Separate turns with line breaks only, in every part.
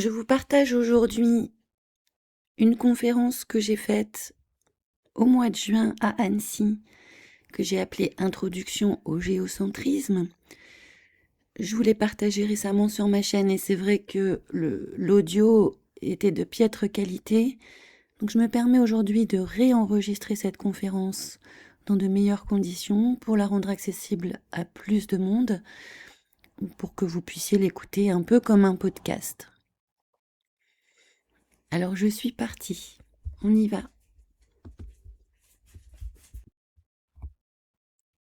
Je vous partage aujourd'hui une conférence que j'ai faite au mois de juin à Annecy, que j'ai appelée Introduction au géocentrisme. Je vous l'ai partagée récemment sur ma chaîne et c'est vrai que l'audio était de piètre qualité. Donc je me permets aujourd'hui de réenregistrer cette conférence dans de meilleures conditions pour la rendre accessible à plus de monde, pour que vous puissiez l'écouter un peu comme un podcast. Alors je suis partie, on y va.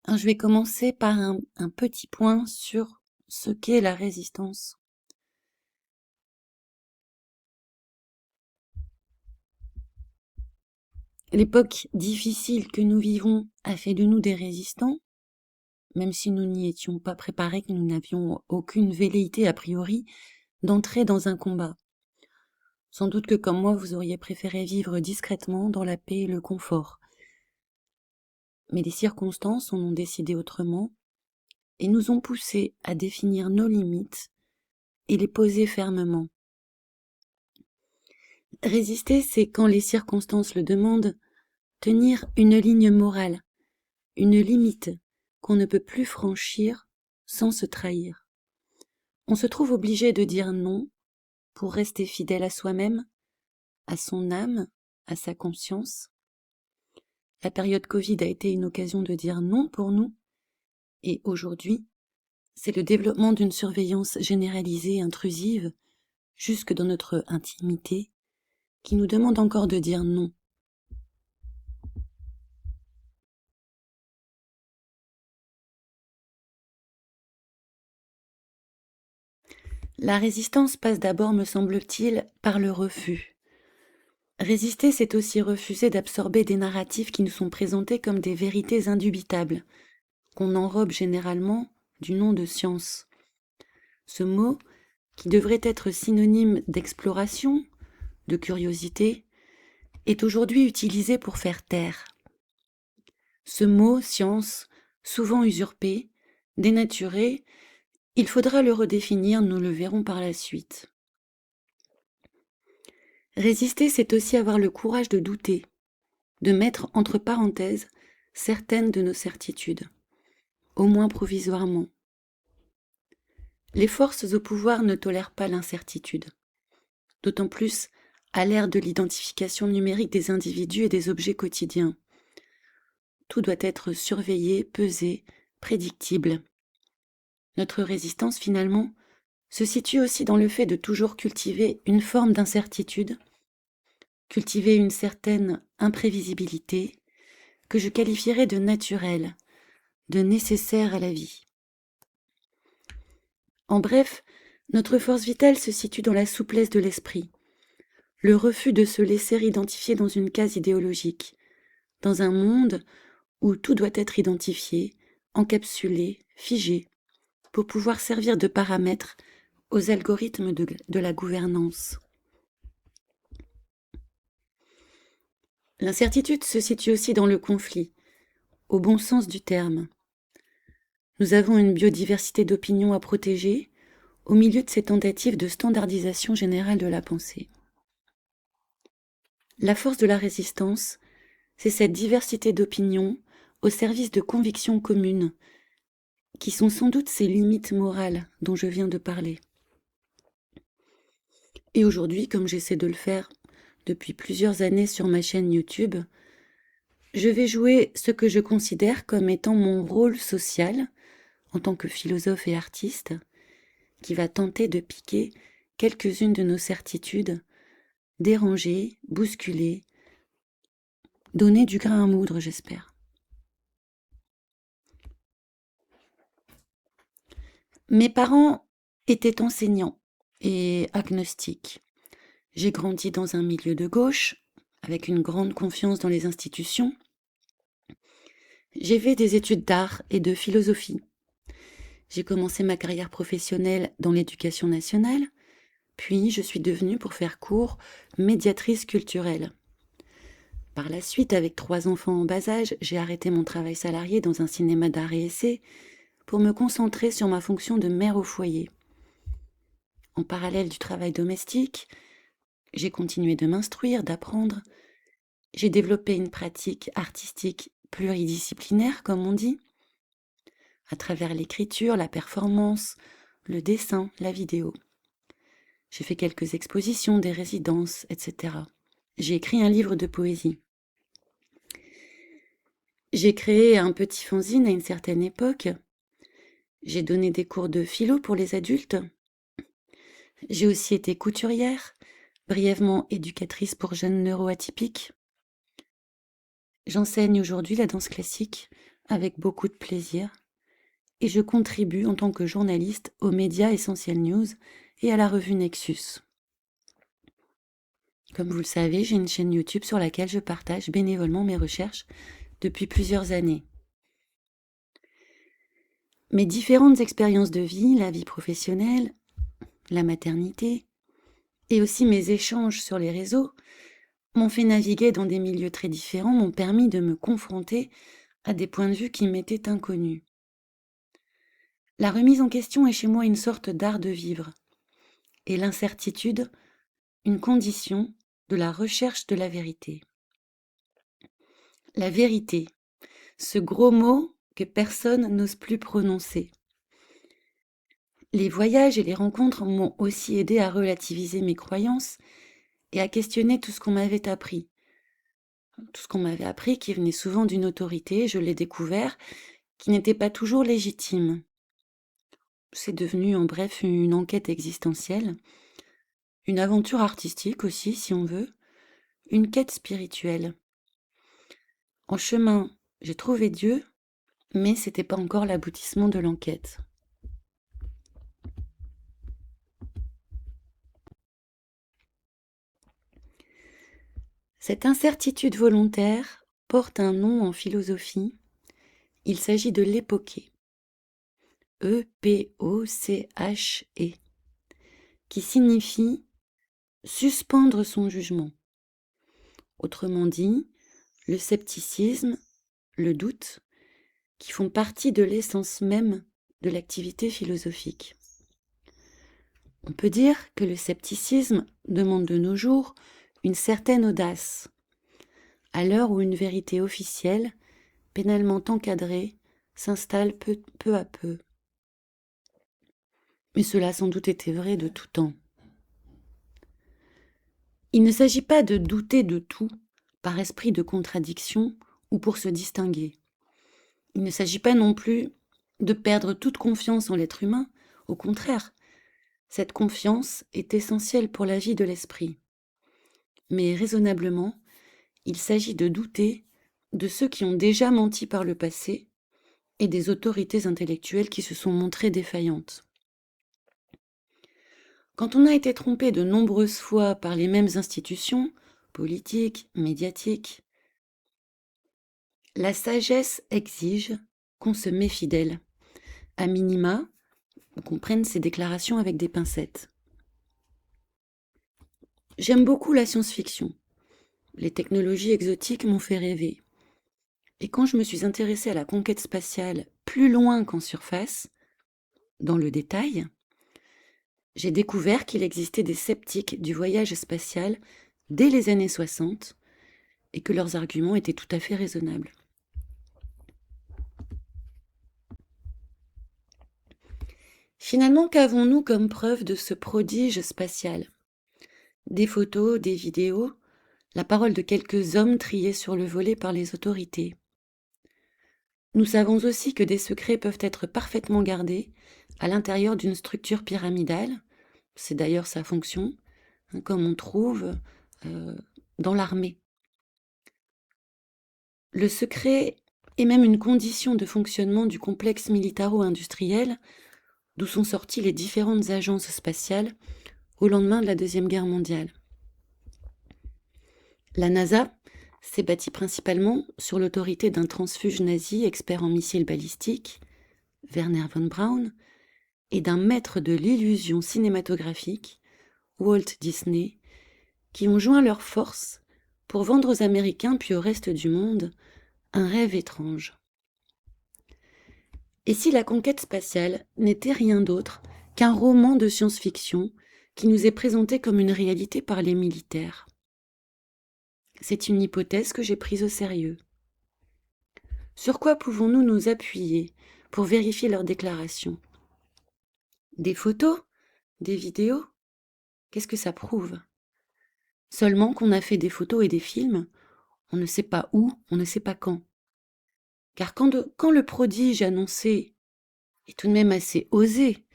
Alors, je vais commencer par un petit point sur ce qu'est la résistance. L'époque difficile que nous vivons a fait de nous des résistants, même si nous n'y étions pas préparés, que nous n'avions aucune velléité a priori d'entrer dans un combat. Sans doute que comme moi, vous auriez préféré vivre discrètement dans la paix et le confort. Mais les circonstances en ont décidé autrement et nous ont poussés à définir nos limites et les poser fermement. Résister, c'est quand les circonstances le demandent, tenir une ligne morale, une limite qu'on ne peut plus franchir sans se trahir. On se trouve obligé de dire non pour rester fidèle à soi-même, à son âme, à sa conscience. La période Covid a été une occasion de dire non pour nous, et aujourd'hui, c'est le développement d'une surveillance généralisée, intrusive, jusque dans notre intimité, qui nous demande encore de dire non. La résistance passe d'abord, me semble-t-il, par le refus. Résister, c'est aussi refuser d'absorber des narratifs qui nous sont présentés comme des vérités indubitables, qu'on enrobe généralement du nom de science. Ce mot, qui devrait être synonyme d'exploration, de curiosité, est aujourd'hui utilisé pour faire taire. Ce mot, science, souvent usurpé, dénaturé, il faudra le redéfinir, nous le verrons par la suite. Résister, c'est aussi avoir le courage de douter, de mettre entre parenthèses certaines de nos certitudes, au moins provisoirement. Les forces au pouvoir ne tolèrent pas l'incertitude, d'autant plus à l'ère de l'identification numérique des individus et des objets quotidiens. Tout doit être surveillé, pesé, prédictible. Notre résistance, finalement, se situe aussi dans le fait de toujours cultiver une forme d'incertitude, cultiver une certaine imprévisibilité, que je qualifierais de naturelle, de nécessaire à la vie. En bref, notre force vitale se situe dans la souplesse de l'esprit, le refus de se laisser identifier dans une case idéologique, dans un monde où tout doit être identifié, encapsulé, figé, pour pouvoir servir de paramètre aux algorithmes de la gouvernance. L'incertitude se situe aussi dans le conflit, au bon sens du terme. Nous avons une biodiversité d'opinions à protéger au milieu de ces tentatives de standardisation générale de la pensée. La force de la résistance, c'est cette diversité d'opinions au service de convictions communes, qui sont sans doute ces limites morales dont je viens de parler. Et aujourd'hui, comme j'essaie de le faire depuis plusieurs années sur ma chaîne YouTube, je vais jouer ce que je considère comme étant mon rôle social en tant que philosophe et artiste, qui va tenter de piquer quelques-unes de nos certitudes, déranger, bousculer, donner du grain à moudre, j'espère. Mes parents étaient enseignants et agnostiques. J'ai grandi dans un milieu de gauche, avec une grande confiance dans les institutions. J'ai fait des études d'art et de philosophie. J'ai commencé ma carrière professionnelle dans l'éducation nationale, puis je suis devenue, pour faire court, médiatrice culturelle. Par la suite, avec 3 enfants en bas âge, j'ai arrêté mon travail salarié dans un cinéma d'art et essai pour me concentrer sur ma fonction de mère au foyer. En parallèle du travail domestique, j'ai continué de m'instruire, d'apprendre. J'ai développé une pratique artistique pluridisciplinaire, comme on dit, à travers l'écriture, la performance, le dessin, la vidéo. J'ai fait quelques expositions, des résidences, etc. J'ai écrit un livre de poésie. J'ai créé un petit fanzine à une certaine époque. J'ai donné des cours de philo pour les adultes. J'ai aussi été couturière, brièvement éducatrice pour jeunes neuroatypiques. J'enseigne aujourd'hui la danse classique avec beaucoup de plaisir et je contribue en tant que journaliste aux médias Essentiel News et à la revue Nexus. Comme vous le savez, j'ai une chaîne YouTube sur laquelle je partage bénévolement mes recherches depuis plusieurs années. Mes différentes expériences de vie, la vie professionnelle, la maternité, et aussi mes échanges sur les réseaux, m'ont fait naviguer dans des milieux très différents, m'ont permis de me confronter à des points de vue qui m'étaient inconnus. La remise en question est chez moi une sorte d'art de vivre, et l'incertitude, une condition de la recherche de la vérité. La vérité, ce gros mot que personne n'ose plus prononcer. Les voyages et les rencontres m'ont aussi aidé à relativiser mes croyances et à questionner tout ce qu'on m'avait appris. Tout ce qu'on m'avait appris qui venait souvent d'une autorité, je l'ai découvert, qui n'était pas toujours légitime. C'est devenu en bref une enquête existentielle, une aventure artistique aussi si on veut, une quête spirituelle. En chemin, j'ai trouvé Dieu, mais c'était pas encore l'aboutissement de l'enquête. Cette incertitude volontaire porte un nom en philosophie. Il s'agit de l'époqué. E-P-O-C-H-E, qui signifie suspendre son jugement. Autrement dit, le scepticisme, le doute, qui font partie de l'essence même de l'activité philosophique. On peut dire que le scepticisme demande de nos jours une certaine audace, à l'heure où une vérité officielle, pénalement encadrée, s'installe peu à peu. Mais cela a sans doute été vrai de tout temps. Il ne s'agit pas de douter de tout par esprit de contradiction ou pour se distinguer. Il ne s'agit pas non plus de perdre toute confiance en l'être humain, au contraire, cette confiance est essentielle pour la vie de l'esprit. Mais raisonnablement, il s'agit de douter de ceux qui ont déjà menti par le passé et des autorités intellectuelles qui se sont montrées défaillantes. Quand on a été trompé de nombreuses fois par les mêmes institutions, politiques, médiatiques, la sagesse exige qu'on se méfie d'elle, à minima, qu'on prenne ses déclarations avec des pincettes. J'aime beaucoup la science-fiction. Les technologies exotiques m'ont fait rêver. Et quand je me suis intéressée à la conquête spatiale plus loin qu'en surface, dans le détail, j'ai découvert qu'il existait des sceptiques du voyage spatial dès les années 60 et que leurs arguments étaient tout à fait raisonnables. Finalement, qu'avons-nous comme preuve de ce prodige spatial ? Des photos, des vidéos, la parole de quelques hommes triés sur le volet par les autorités. Nous savons aussi que des secrets peuvent être parfaitement gardés à l'intérieur d'une structure pyramidale. C'est d'ailleurs sa fonction, comme on trouve dans l'armée. Le secret est même une condition de fonctionnement du complexe militaro-industriel d'où sont sorties les différentes agences spatiales au lendemain de la Deuxième Guerre mondiale. La NASA s'est bâtie principalement sur l'autorité d'un transfuge nazi expert en missiles balistiques, Werner von Braun, et d'un maître de l'illusion cinématographique, Walt Disney, qui ont joint leurs forces pour vendre aux Américains puis au reste du monde un rêve étrange. Et si la conquête spatiale n'était rien d'autre qu'un roman de science-fiction qui nous est présentée comme une réalité par les militaires. C'est une hypothèse que j'ai prise au sérieux. Sur quoi pouvons-nous nous appuyer pour vérifier leurs déclarations? Des photos? Des vidéos? Qu'est-ce que ça prouve? Seulement qu'on a fait des photos et des films, on ne sait pas où, on ne sait pas quand. Car quand le prodige annoncé est tout de même assez osé,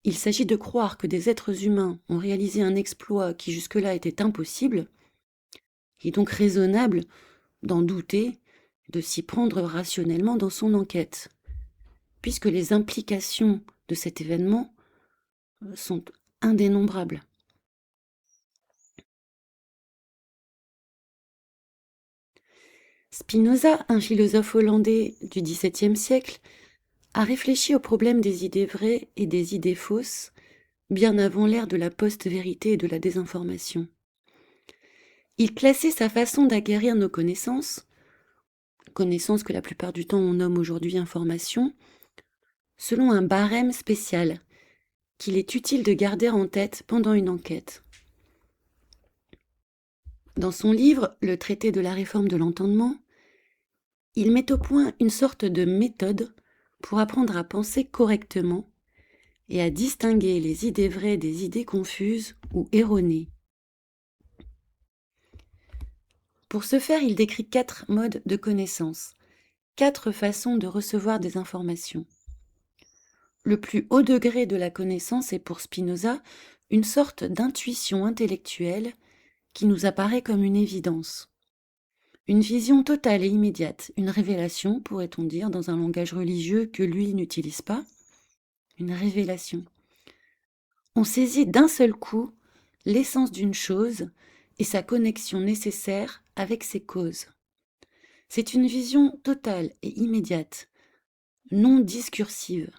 il s'agit de croire que des êtres humains ont réalisé un exploit qui jusque-là était impossible, il est donc raisonnable d'en douter, de s'y prendre rationnellement dans son enquête, puisque les implications de cet événement sont indénombrables. Spinoza, un philosophe hollandais du XVIIe siècle, a réfléchi au problème des idées vraies et des idées fausses, bien avant l'ère de la post-vérité et de la désinformation. Il classait sa façon d'acquérir nos connaissances que la plupart du temps on nomme aujourd'hui information, selon un barème spécial qu'il est utile de garder en tête pendant une enquête. Dans son livre « Le traité de la réforme de l'entendement », il met au point une sorte de méthode pour apprendre à penser correctement et à distinguer les idées vraies des idées confuses ou erronées. Pour ce faire, il décrit 4 modes de connaissance, 4 façons de recevoir des informations. Le plus haut degré de la connaissance est pour Spinoza une sorte d'intuition intellectuelle qui nous apparaît comme une évidence. Une vision totale et immédiate, une révélation, pourrait-on dire, dans un langage religieux que lui n'utilise pas, une révélation. On saisit d'un seul coup l'essence d'une chose et sa connexion nécessaire avec ses causes. C'est une vision totale et immédiate, non discursive,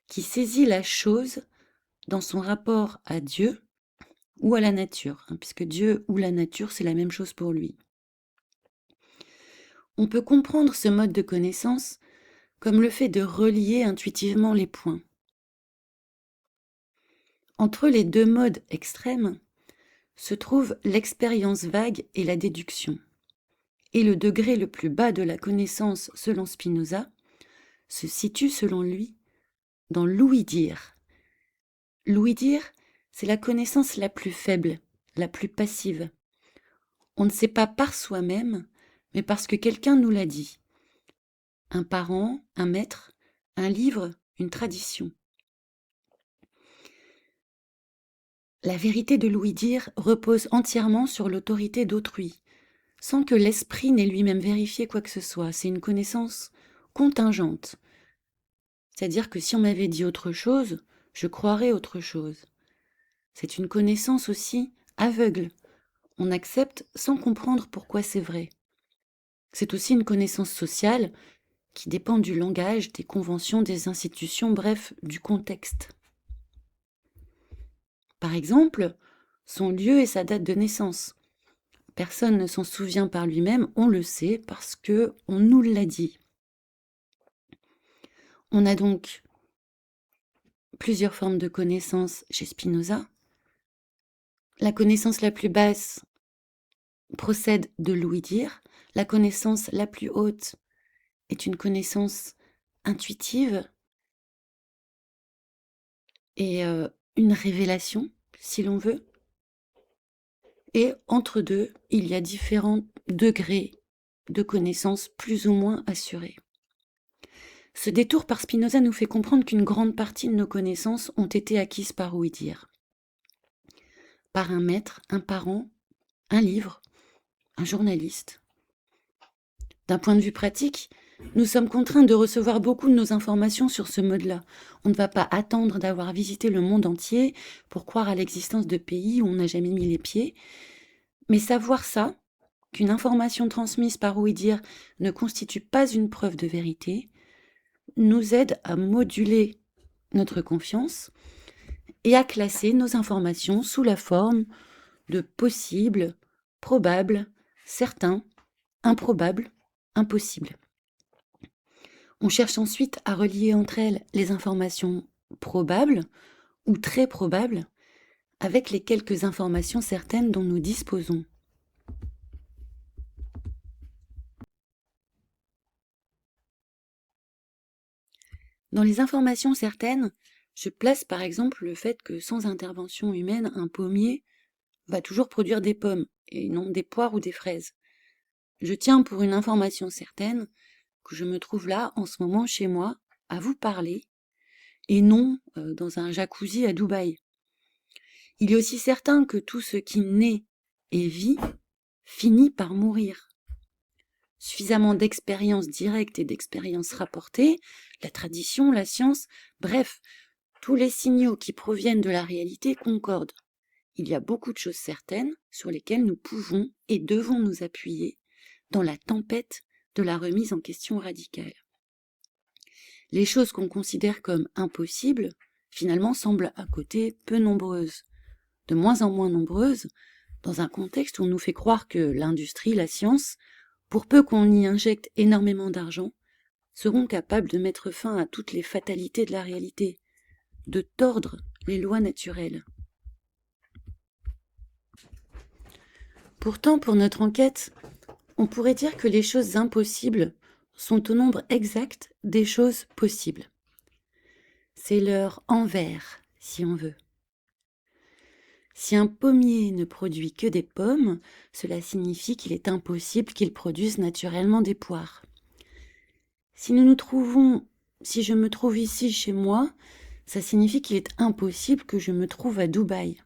qui saisit la chose dans son rapport à Dieu ou à la nature, puisque Dieu ou la nature, c'est la même chose pour lui. On peut comprendre ce mode de connaissance comme le fait de relier intuitivement les points. Entre les 2 modes extrêmes se trouve l'expérience vague et la déduction. Et le degré le plus bas de la connaissance, selon Spinoza, se situe, selon lui, dans l'ouï-dire. L'ouï-dire, c'est la connaissance la plus faible, la plus passive. On ne sait pas par soi-même, mais parce que quelqu'un nous l'a dit. Un parent, un maître, un livre, une tradition. La vérité de l'ouï-dire repose entièrement sur l'autorité d'autrui, sans que l'esprit n'ait lui-même vérifié quoi que ce soit. C'est une connaissance contingente. C'est-à-dire que si on m'avait dit autre chose, je croirais autre chose. C'est une connaissance aussi aveugle. On accepte sans comprendre pourquoi c'est vrai. C'est aussi une connaissance sociale qui dépend du langage, des conventions, des institutions, bref, du contexte. Par exemple, son lieu et sa date de naissance. Personne ne s'en souvient par lui-même, on le sait parce que on nous l'a dit. On a donc plusieurs formes de connaissance chez Spinoza. La connaissance la plus basse procède de l'ouï-dire. La connaissance la plus haute est une connaissance intuitive et une révélation, si l'on veut. Et entre deux, il y a différents degrés de connaissance plus ou moins assurés. Ce détour par Spinoza nous fait comprendre qu'une grande partie de nos connaissances ont été acquises par ouï-dire. Par un maître, un parent, un livre, un journaliste. D'un point de vue pratique, nous sommes contraints de recevoir beaucoup de nos informations sur ce mode-là. On ne va pas attendre d'avoir visité le monde entier pour croire à l'existence de pays où on n'a jamais mis les pieds. Mais savoir ça, qu'une information transmise par ouï-dire ne constitue pas une preuve de vérité, nous aide à moduler notre confiance et à classer nos informations sous la forme de possible, probable, certain, improbable, impossible. On cherche ensuite à relier entre elles les informations probables ou très probables avec les quelques informations certaines dont nous disposons. Dans les informations certaines, je place par exemple le fait que sans intervention humaine, un pommier va toujours produire des pommes, et non des poires ou des fraises. Je tiens pour une information certaine que je me trouve là, en ce moment, chez moi, à vous parler, et non dans un jacuzzi à Dubaï. Il est aussi certain que tout ce qui naît et vit finit par mourir. Suffisamment d'expériences directes et d'expériences rapportées, la tradition, la science, bref, tous les signaux qui proviennent de la réalité concordent. Il y a beaucoup de choses certaines sur lesquelles nous pouvons et devons nous appuyer dans la tempête de la remise en question radicale. Les choses qu'on considère comme impossibles, finalement, semblent à côté peu nombreuses, de moins en moins nombreuses, dans un contexte où on nous fait croire que l'industrie, la science, pour peu qu'on y injecte énormément d'argent, seront capables de mettre fin à toutes les fatalités de la réalité, de tordre les lois naturelles. Pourtant, pour notre enquête, on pourrait dire que les choses impossibles sont au nombre exact des choses possibles. C'est leur envers, si on veut. Si un pommier ne produit que des pommes, cela signifie qu'il est impossible qu'il produise naturellement des poires. Si je me trouve ici chez moi, ça signifie qu'il est impossible que je me trouve à Dubaï.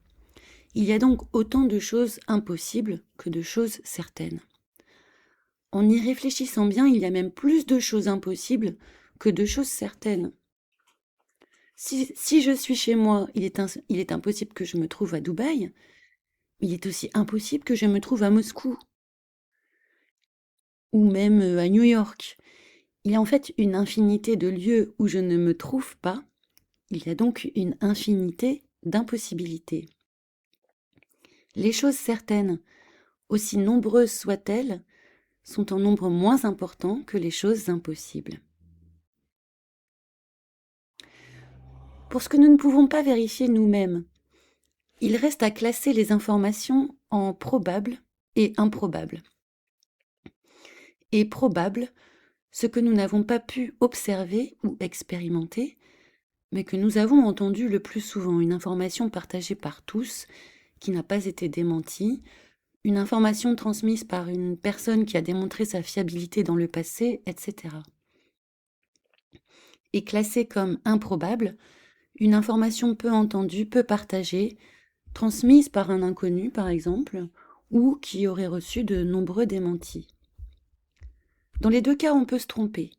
Il y a donc autant de choses impossibles que de choses certaines. En y réfléchissant bien, il y a même plus de choses impossibles que de choses certaines. Si je suis chez moi, il est impossible que je me trouve à Dubaï. Il est aussi impossible que je me trouve à Moscou ou même à New York. Il y a en fait une infinité de lieux où je ne me trouve pas. Il y a donc une infinité d'impossibilités. Les choses certaines, aussi nombreuses soient-elles, sont en nombre moins important que les choses impossibles. Pour ce que nous ne pouvons pas vérifier nous-mêmes, il reste à classer les informations en probables et improbables. Et probable, ce que nous n'avons pas pu observer ou expérimenter, mais que nous avons entendu le plus souvent, une information partagée par tous, qui n'a pas été démentie, une information transmise par une personne qui a démontré sa fiabilité dans le passé, etc. Et classée comme improbable, une information peu entendue, peu partagée, transmise par un inconnu par exemple, ou qui aurait reçu de nombreux démentis. Dans les deux cas, on peut se tromper.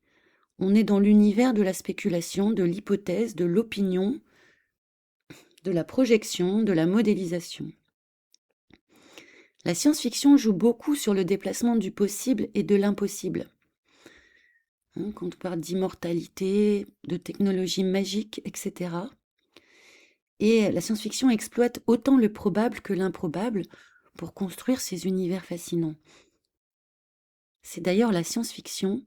On est dans l'univers de la spéculation, de l'hypothèse, de l'opinion, de la projection, de la modélisation. La science-fiction joue beaucoup sur le déplacement du possible et de l'impossible. Quand on parle d'immortalité, de technologie magique, etc. Et la science-fiction exploite autant le probable que l'improbable pour construire ces univers fascinants. C'est d'ailleurs la science-fiction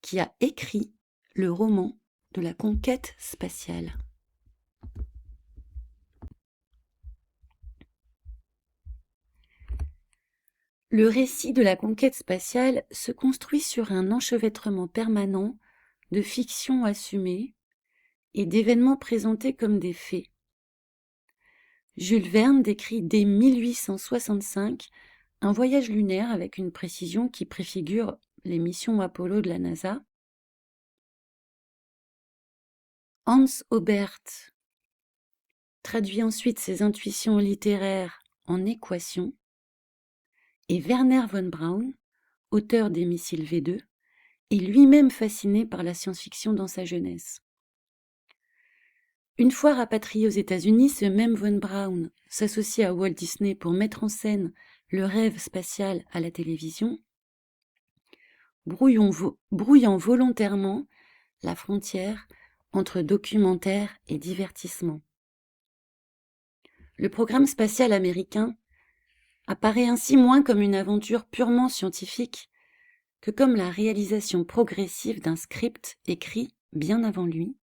qui a écrit le roman de la conquête spatiale. Le récit de la conquête spatiale se construit sur un enchevêtrement permanent de fictions assumées et d'événements présentés comme des faits. Jules Verne décrit dès 1865 un voyage lunaire avec une précision qui préfigure les missions Apollo de la NASA. Hans Obert traduit ensuite ses intuitions littéraires en équations, et Wernher von Braun, auteur des missiles V2, est lui-même fasciné par la science-fiction dans sa jeunesse. Une fois rapatrié aux États-Unis, ce même von Braun s'associe à Walt Disney pour mettre en scène le rêve spatial à la télévision, brouillant volontairement la frontière entre documentaire et divertissement. Le programme spatial américain apparaît ainsi moins comme une aventure purement scientifique que comme la réalisation progressive d'un script écrit bien avant lui,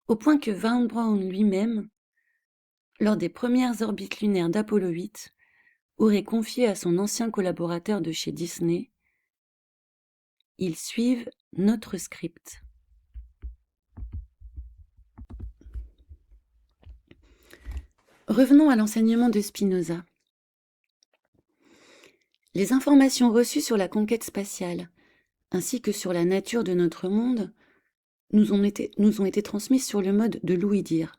au point que Von Braun lui-même lors des premières orbites lunaires d'Apollo 8, aurait confié à son ancien collaborateur de chez Disney: « Ils suivent notre script ». Revenons à l'enseignement de Spinoza. Les informations reçues sur la conquête spatiale, ainsi que sur la nature de notre monde, nous ont été transmises sur le mode de l'ouï-dire.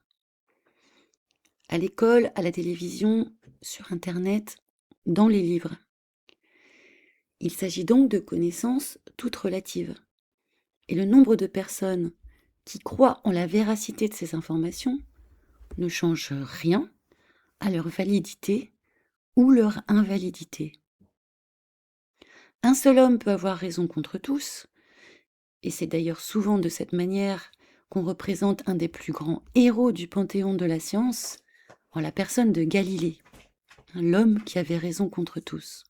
À l'école, à la télévision, sur Internet, dans les livres. Il s'agit donc de connaissances toutes relatives. Et le nombre de personnes qui croient en la véracité de ces informations ne change rien à leur validité ou leur invalidité. Un seul homme peut avoir raison contre tous, et c'est d'ailleurs souvent de cette manière qu'on représente un des plus grands héros du panthéon de la science, en la personne de Galilée, l'homme qui avait raison contre tous.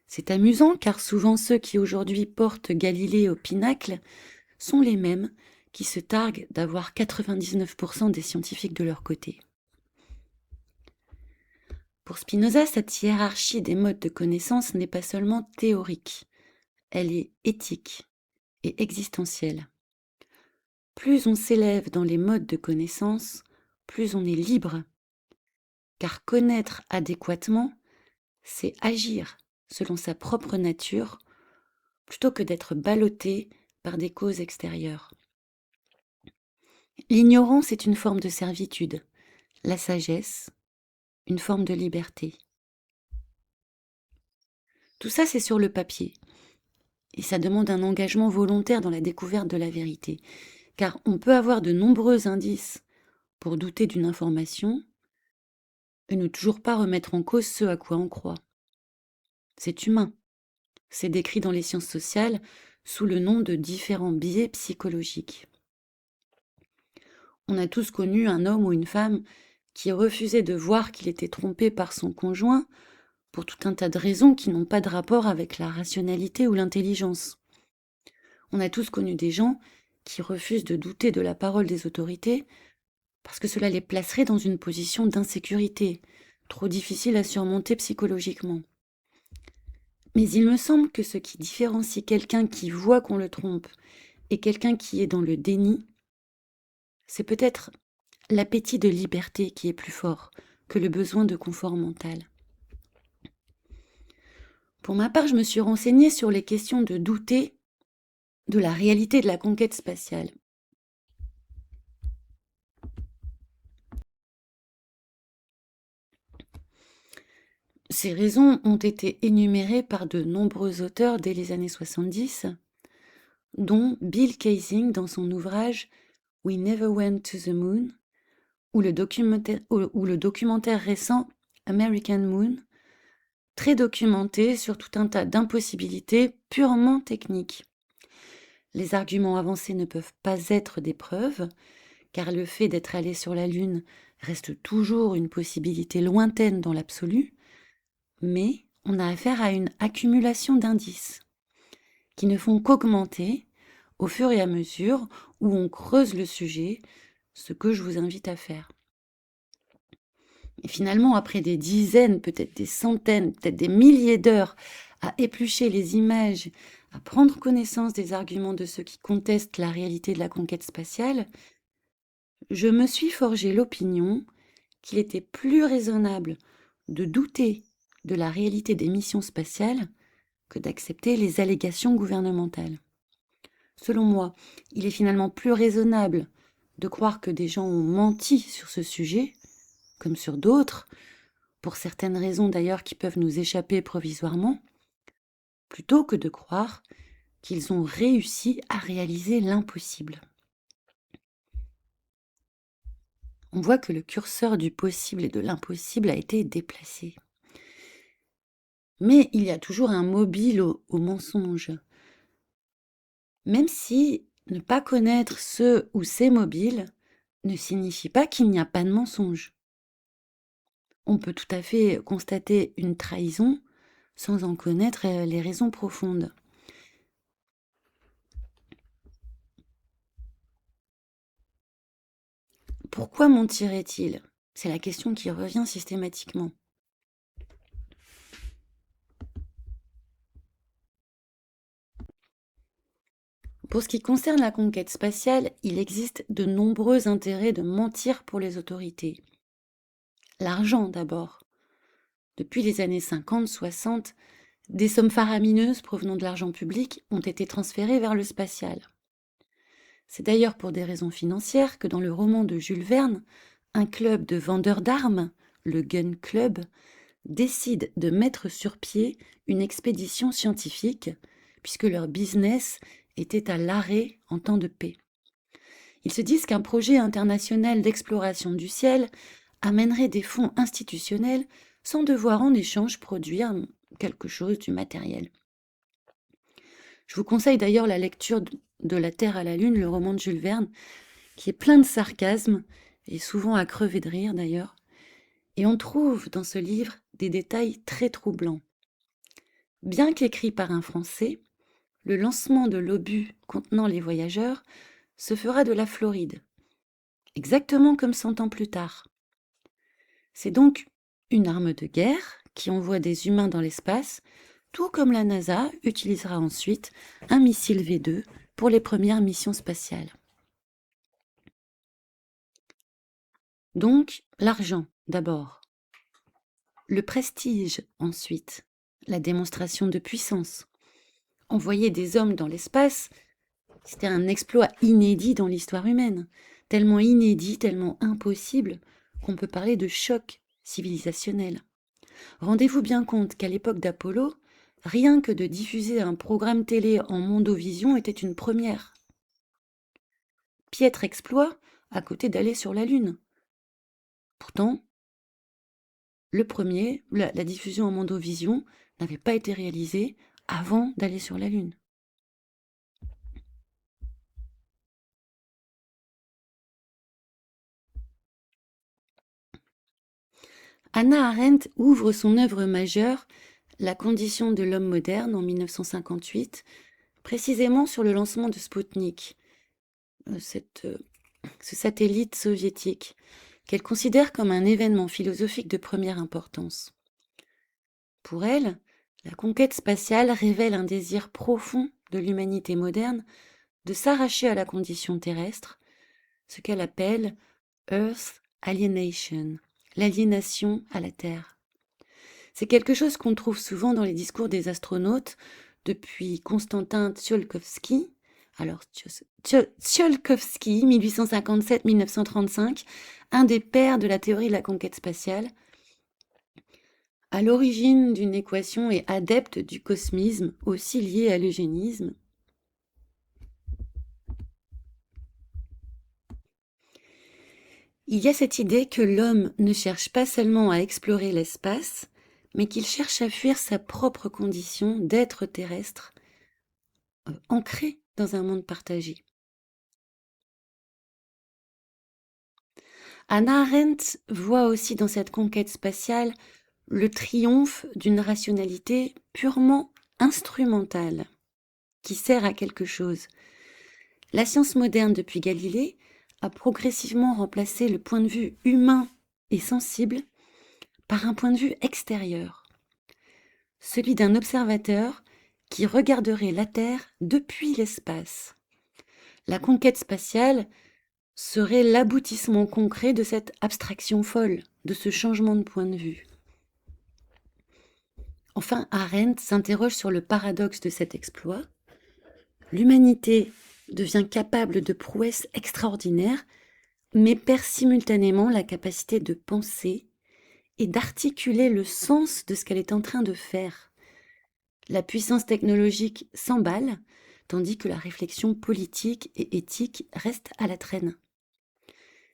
C'est amusant car souvent ceux qui aujourd'hui portent Galilée au pinacle sont les mêmes qui se targuent d'avoir 99% des scientifiques de leur côté. Pour Spinoza, cette hiérarchie des modes de connaissance n'est pas seulement théorique, elle est éthique et existentielle. Plus on s'élève dans les modes de connaissance, plus on est libre, car connaître adéquatement, c'est agir selon sa propre nature, plutôt que d'être ballotté par des causes extérieures. L'ignorance est une forme de servitude, la sagesse, une forme de liberté. Tout ça, c'est sur le papier, et ça demande un engagement volontaire dans la découverte de la vérité, car on peut avoir de nombreux indices pour douter d'une information et ne toujours pas remettre en cause ce à quoi on croit. C'est humain. C'est décrit dans les sciences sociales sous le nom de différents biais psychologiques. On a tous connu un homme ou une femme qui refusait de voir qu'il était trompé par son conjoint pour tout un tas de raisons qui n'ont pas de rapport avec la rationalité ou l'intelligence. On a tous connu des gens qui refusent de douter de la parole des autorités parce que cela les placerait dans une position d'insécurité, trop difficile à surmonter psychologiquement. Mais il me semble que ce qui différencie quelqu'un qui voit qu'on le trompe et quelqu'un qui est dans le déni, c'est peut-être l'appétit de liberté qui est plus fort que le besoin de confort mental. Pour ma part, je me suis renseignée sur les questions de douter de la réalité de la conquête spatiale. Ces raisons ont été énumérées par de nombreux auteurs dès les années 70, dont Bill Kaysing dans son ouvrage We Never Went to the Moon, ou le documentaire récent American Moon, très documenté sur tout un tas d'impossibilités purement techniques. Les arguments avancés ne peuvent pas être des preuves, car le fait d'être allé sur la Lune reste toujours une possibilité lointaine dans l'absolu, mais on a affaire à une accumulation d'indices qui ne font qu'augmenter au fur et à mesure où on creuse le sujet, ce que je vous invite à faire. Et finalement, après des dizaines, peut-être des centaines, peut-être des milliers d'heures à éplucher les images, à prendre connaissance des arguments de ceux qui contestent la réalité de la conquête spatiale, je me suis forgé l'opinion qu'il était plus raisonnable de douter de la réalité des missions spatiales que d'accepter les allégations gouvernementales. Selon moi, il est finalement plus raisonnable de croire que des gens ont menti sur ce sujet, comme sur d'autres, pour certaines raisons d'ailleurs qui peuvent nous échapper provisoirement, plutôt que de croire qu'ils ont réussi à réaliser l'impossible. On voit que le curseur du possible et de l'impossible a été déplacé. Mais il y a toujours un mobile au mensonge. Même si ne pas connaître ce ou ces mobiles ne signifie pas qu'il n'y a pas de mensonge. On peut tout à fait constater une trahison sans en connaître les raisons profondes. Pourquoi mentirait-il ? C'est la question qui revient systématiquement. Pour ce qui concerne la conquête spatiale, il existe de nombreux intérêts de mentir pour les autorités. L'argent d'abord. Depuis les années 50-60, des sommes faramineuses provenant de l'argent public ont été transférées vers le spatial. C'est d'ailleurs pour des raisons financières que dans le roman de Jules Verne, un club de vendeurs d'armes, le Gun Club, décide de mettre sur pied une expédition scientifique, puisque leur business était à l'arrêt en temps de paix. Ils se disent qu'un projet international d'exploration du ciel amènerait des fonds institutionnels sans devoir en échange produire quelque chose du matériel. Je vous conseille d'ailleurs la lecture de La Terre à la Lune, le roman de Jules Verne, qui est plein de sarcasme et souvent à crever de rire d'ailleurs. Et on trouve dans ce livre des détails très troublants. Bien qu'écrit par un Français, le lancement de l'obus contenant les voyageurs se fera de la Floride, exactement comme 100 ans plus tard. C'est donc une arme de guerre qui envoie des humains dans l'espace, tout comme la NASA utilisera ensuite un missile V2 pour les premières missions spatiales. Donc, l'argent d'abord, le prestige ensuite, la démonstration de puissance. Envoyer des hommes dans l'espace, c'était un exploit inédit dans l'histoire humaine, tellement inédit, tellement impossible, qu'on peut parler de choc civilisationnel. Rendez-vous bien compte qu'à l'époque d'Apollo, rien que de diffuser un programme télé en mondovision était une première. Piètre exploit à côté d'aller sur la Lune. Pourtant, le premier, la diffusion en mondovision, n'avait pas été réalisée avant d'aller sur la Lune. Hannah Arendt ouvre son œuvre majeure, La condition de l'homme moderne, en 1958, précisément sur le lancement de Spoutnik, ce satellite soviétique, qu'elle considère comme un événement philosophique de première importance. Pour elle, la conquête spatiale révèle un désir profond de l'humanité moderne de s'arracher à la condition terrestre, ce qu'elle appelle Earth Alienation, l'aliénation à la Terre. C'est quelque chose qu'on trouve souvent dans les discours des astronautes, depuis Konstantin Tsiolkovsky, alors Tsiolkovsky, 1857-1935, un des pères de la théorie de la conquête spatiale, à l'origine d'une équation et adepte du cosmisme, aussi lié à l'eugénisme. Il y a cette idée que l'homme ne cherche pas seulement à explorer l'espace, mais qu'il cherche à fuir sa propre condition d'être terrestre, ancré dans un monde partagé. Hannah Arendt voit aussi dans cette conquête spatiale le triomphe d'une rationalité purement instrumentale, qui sert à quelque chose. La science moderne depuis Galilée a progressivement remplacé le point de vue humain et sensible par un point de vue extérieur, celui d'un observateur qui regarderait la Terre depuis l'espace. La conquête spatiale serait l'aboutissement concret de cette abstraction folle, de ce changement de point de vue. Enfin, Arendt s'interroge sur le paradoxe de cet exploit. L'humanité devient capable de prouesses extraordinaires, mais perd simultanément la capacité de penser et d'articuler le sens de ce qu'elle est en train de faire. La puissance technologique s'emballe, tandis que la réflexion politique et éthique reste à la traîne.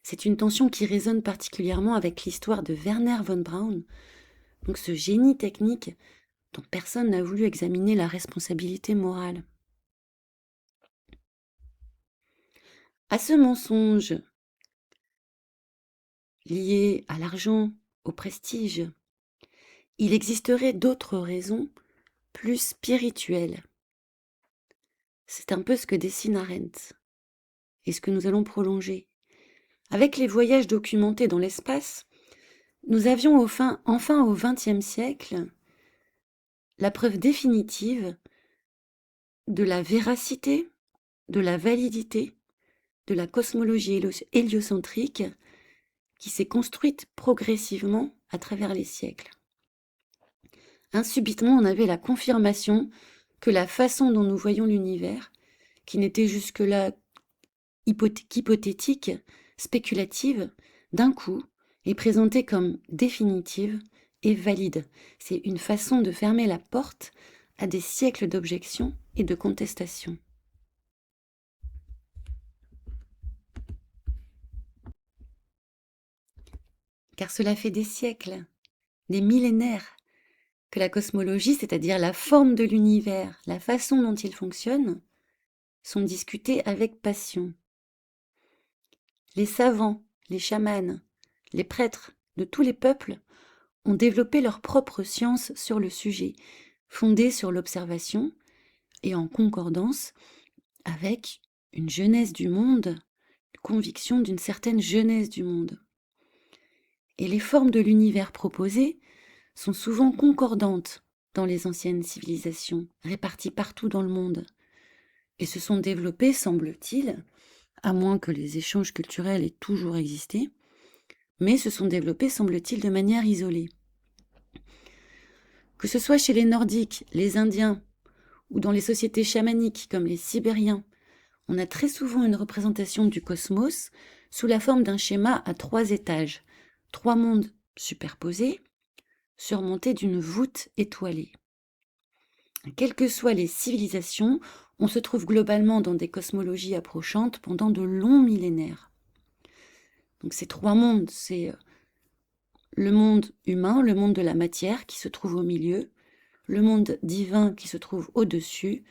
C'est une tension qui résonne particulièrement avec l'histoire de Werner von Braun, donc ce génie technique dont personne n'a voulu examiner la responsabilité morale. À ce mensonge lié à l'argent, au prestige, il existerait d'autres raisons plus spirituelles. C'est un peu ce que dessine Arendt et ce que nous allons prolonger. Avec les voyages documentés dans l'espace, Nous avions enfin au XXe siècle la preuve définitive de la véracité, de la validité de la cosmologie héliocentrique qui s'est construite progressivement à travers les siècles. Subitement, on avait la confirmation que la façon dont nous voyons l'univers, qui n'était jusque-là qu'hypothétique, spéculative, d'un coup, est présentée comme définitive et valide. C'est une façon de fermer la porte à des siècles d'objections et de contestations. Car cela fait des siècles, des millénaires, que la cosmologie, c'est-à-dire la forme de l'univers, la façon dont il fonctionne, sont discutées avec passion. Les savants, les chamans, les prêtres de tous les peuples ont développé leur propre science sur le sujet, fondée sur l'observation et en concordance avec une genèse du monde, une conviction d'une certaine genèse du monde. Et les formes de l'univers proposées sont souvent concordantes dans les anciennes civilisations, réparties partout dans le monde, et se sont développées, semble-t-il, à moins que les échanges culturels aient toujours existé, mais se sont développées, semble-t-il, de manière isolée. Que ce soit chez les Nordiques, les Indiens, ou dans les sociétés chamaniques comme les Sibériens, on a très souvent une représentation du cosmos sous la forme d'un schéma à 3 étages, 3 mondes superposés, surmontés d'une voûte étoilée. Quelles que soient les civilisations, on se trouve globalement dans des cosmologies approchantes pendant de longs millénaires. Donc ces 3 mondes, c'est le monde humain, le monde de la matière qui se trouve au milieu, le monde divin qui se trouve au-dessus,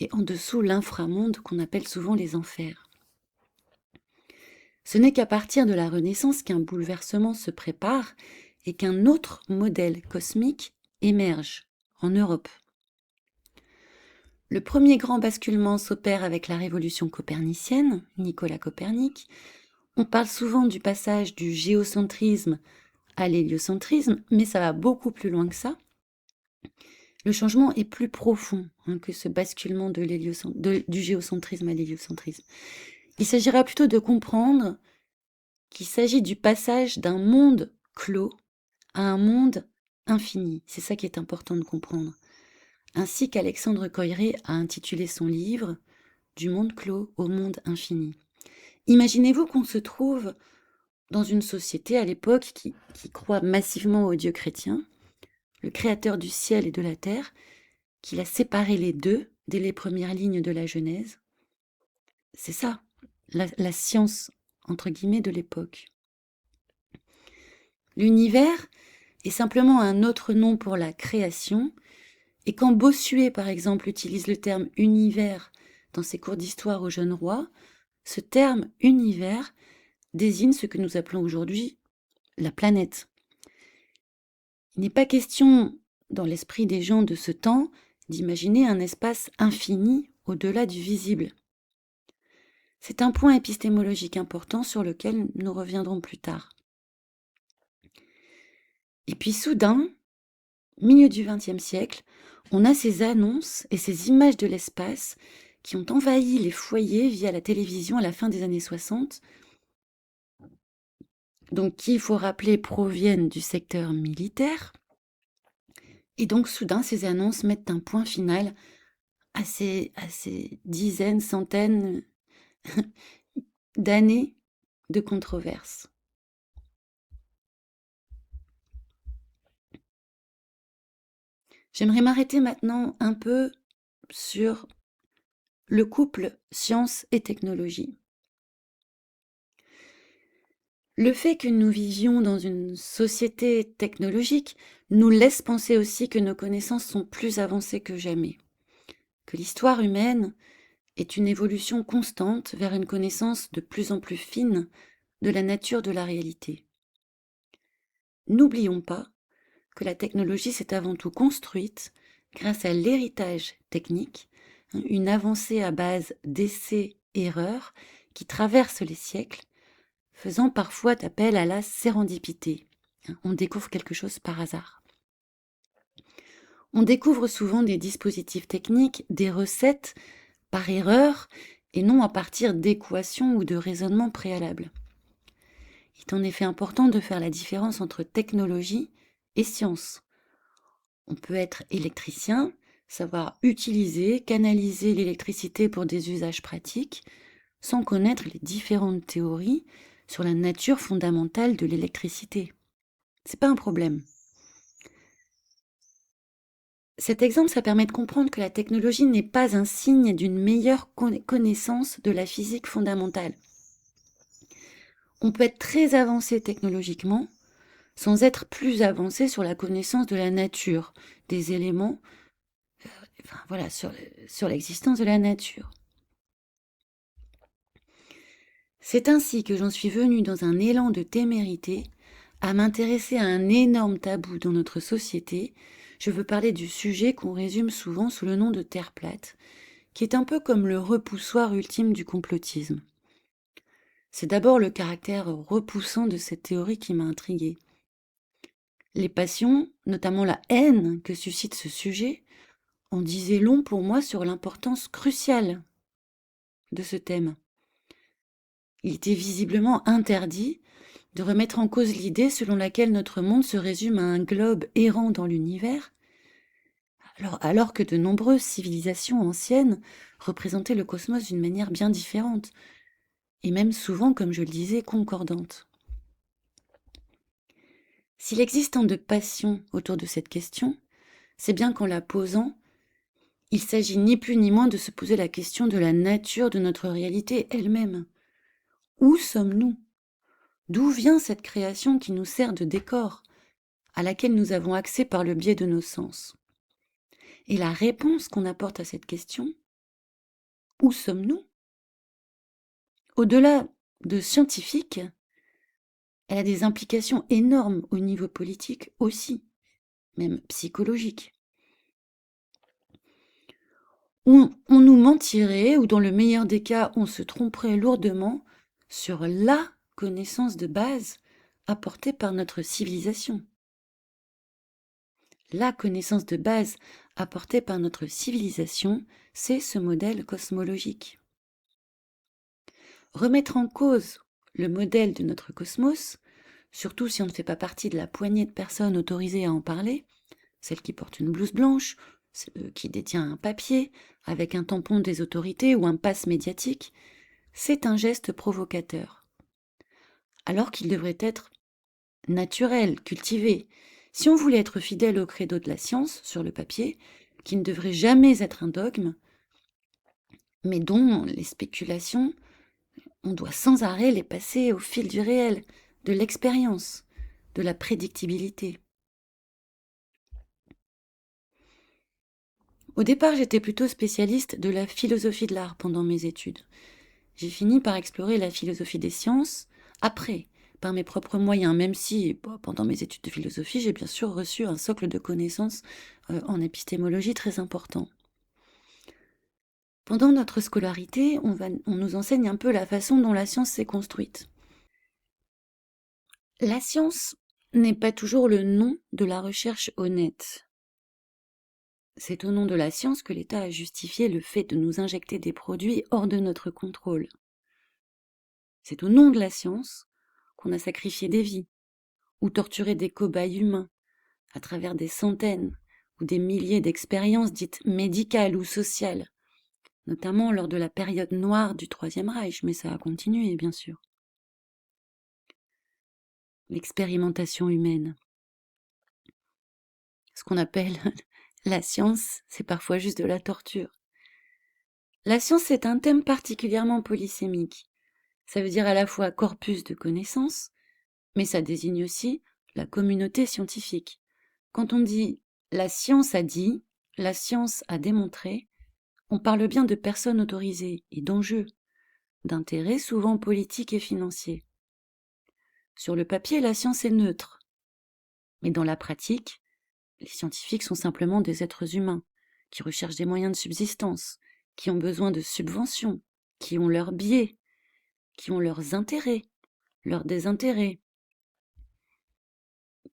et en dessous l'inframonde qu'on appelle souvent les enfers. Ce n'est qu'à partir de la Renaissance qu'un bouleversement se prépare et qu'un autre modèle cosmique émerge en Europe. Le premier grand basculement s'opère avec la révolution copernicienne, Nicolas Copernic. On parle souvent du passage du géocentrisme à l'héliocentrisme, mais ça va beaucoup plus loin que ça. Le changement est plus profond que ce basculement du géocentrisme à l'héliocentrisme. Il s'agira plutôt de comprendre qu'il s'agit du passage d'un monde clos à un monde infini. C'est ça qui est important de comprendre. Ainsi qu'Alexandre Koyré a intitulé son livre « Du monde clos au monde infini ». Imaginez-vous qu'on se trouve dans une société à l'époque qui croit massivement au Dieu chrétien, le créateur du ciel et de la terre, qu'il a séparé les deux dès les premières lignes de la Genèse. C'est ça, la science, entre guillemets, de l'époque. L'univers est simplement un autre nom pour la création, et quand Bossuet, par exemple, utilise le terme « univers » dans ses cours d'histoire aux jeunes rois, ce terme « univers » désigne ce que nous appelons aujourd'hui la planète. Il n'est pas question, dans l'esprit des gens de ce temps, d'imaginer un espace infini au-delà du visible. C'est un point épistémologique important sur lequel nous reviendrons plus tard. Et puis soudain, milieu du XXe siècle, on a ces annonces et ces images de l'espace qui ont envahi les foyers via la télévision à la fin des années 60, donc qui, il faut rappeler, proviennent du secteur militaire. Et donc soudain, ces annonces mettent un point final à ces dizaines, centaines d'années de controverses. J'aimerais m'arrêter maintenant un peu sur le couple science et technologie. Le fait que nous vivions dans une société technologique nous laisse penser aussi que nos connaissances sont plus avancées que jamais, que l'histoire humaine est une évolution constante vers une connaissance de plus en plus fine de la nature de la réalité. N'oublions pas que la technologie s'est avant tout construite grâce à l'héritage technique, une avancée à base d'essais-erreurs qui traverse les siècles, faisant parfois appel à la sérendipité, On découvre quelque chose par hasard. On découvre souvent des dispositifs techniques, des recettes par erreur et non à partir d'équations ou de raisonnements préalables. Il est en effet important de faire la différence entre technologie et science. On peut être électricien, savoir utiliser, canaliser l'électricité pour des usages pratiques, sans connaître les différentes théories sur la nature fondamentale de l'électricité. C'est pas un problème. Cet exemple, ça permet de comprendre que la technologie n'est pas un signe d'une meilleure connaissance de la physique fondamentale. On peut être très avancé technologiquement sans être plus avancé sur la connaissance de la nature, des éléments, sur l'existence de la nature. C'est ainsi que j'en suis venue dans un élan de témérité à m'intéresser à un énorme tabou dans notre société. Je veux parler du sujet qu'on résume souvent sous le nom de Terre plate, qui est un peu comme le repoussoir ultime du complotisme. C'est d'abord le caractère repoussant de cette théorie qui m'a intriguée. Les passions, notamment la haine que suscite ce sujet, en disaient long pour moi sur l'importance cruciale de ce thème. Il était visiblement interdit de remettre en cause l'idée selon laquelle notre monde se résume à un globe errant dans l'univers, alors que de nombreuses civilisations anciennes représentaient le cosmos d'une manière bien différente, et même souvent, comme je le disais, concordante. S'il existe tant de passion autour de cette question, c'est bien qu'en la posant, il s'agit ni plus ni moins de se poser la question de la nature de notre réalité elle-même. Où sommes-nous ? D'où vient cette création qui nous sert de décor, à laquelle nous avons accès par le biais de nos sens ? Et la réponse qu'on apporte à cette question, où sommes-nous ? Au-delà de scientifique, elle a des implications énormes au niveau politique aussi, même psychologique. On nous mentirait, ou dans le meilleur des cas, on se tromperait lourdement sur la connaissance de base apportée par notre civilisation. La connaissance de base apportée par notre civilisation, c'est ce modèle cosmologique. Remettre en cause le modèle de notre cosmos, surtout si on ne fait pas partie de la poignée de personnes autorisées à en parler, celle qui porte une blouse blanche, qui détient un papier avec un tampon des autorités ou un pass médiatique, c'est un geste provocateur. Alors qu'il devrait être naturel, cultivé. Si on voulait être fidèle au credo de la science sur le papier, qui ne devrait jamais être un dogme, mais dont les spéculations, on doit sans arrêt les passer au fil du réel, de l'expérience, de la prédictibilité. Au départ, j'étais plutôt spécialiste de la philosophie de l'art pendant mes études. J'ai fini par explorer la philosophie des sciences après, par mes propres moyens, même si pendant mes études de philosophie, j'ai bien sûr reçu un socle de connaissances en épistémologie très important. Pendant notre scolarité, on nous enseigne un peu la façon dont la science s'est construite. La science n'est pas toujours le nom de la recherche honnête. C'est au nom de la science que l'État a justifié le fait de nous injecter des produits hors de notre contrôle. C'est au nom de la science qu'on a sacrifié des vies, ou torturé des cobayes humains, à travers des centaines ou des milliers d'expériences dites médicales ou sociales, notamment lors de la période noire du Troisième Reich, mais ça a continué, bien sûr. L'expérimentation humaine. Ce qu'on appelle la science, c'est parfois juste de la torture. La science, c'est un thème particulièrement polysémique. Ça veut dire à la fois corpus de connaissances, mais ça désigne aussi la communauté scientifique. Quand on dit « la science a dit »,« la science a démontré », on parle bien de personnes autorisées et d'enjeux, d'intérêts souvent politiques et financiers. Sur le papier, la science est neutre, mais dans la pratique, les scientifiques sont simplement des êtres humains qui recherchent des moyens de subsistance, qui ont besoin de subventions, qui ont leurs biais, qui ont leurs intérêts, leurs désintérêts.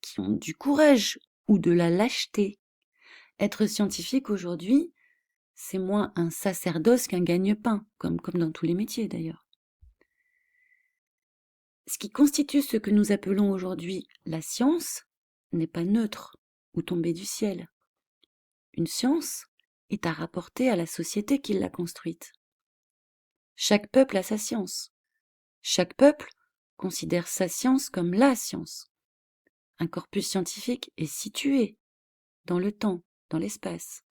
qui ont du courage ou de la lâcheté. Être scientifique aujourd'hui, c'est moins un sacerdoce qu'un gagne-pain, comme dans tous les métiers d'ailleurs. Ce qui constitue ce que nous appelons aujourd'hui la science n'est pas neutre ou tombé du ciel. Une science est à rapporter à la société qui l'a construite. Chaque peuple a sa science. Chaque peuple considère sa science comme la science. Un corpus scientifique est situé dans le temps, dans l'espace.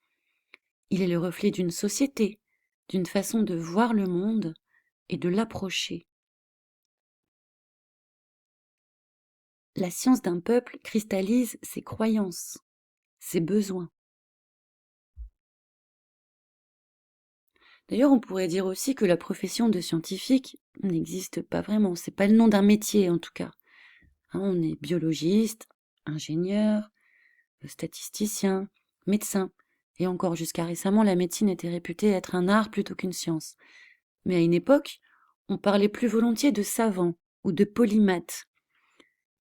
Il est le reflet d'une société, d'une façon de voir le monde et de l'approcher. La science d'un peuple cristallise ses croyances, ses besoins. D'ailleurs, on pourrait dire aussi que la profession de scientifique n'existe pas vraiment. C'est pas le nom d'un métier, en tout cas. On est biologiste, ingénieur, statisticien, médecin. Et encore jusqu'à récemment, la médecine était réputée être un art plutôt qu'une science. Mais à une époque, on parlait plus volontiers de savant ou de polymathe.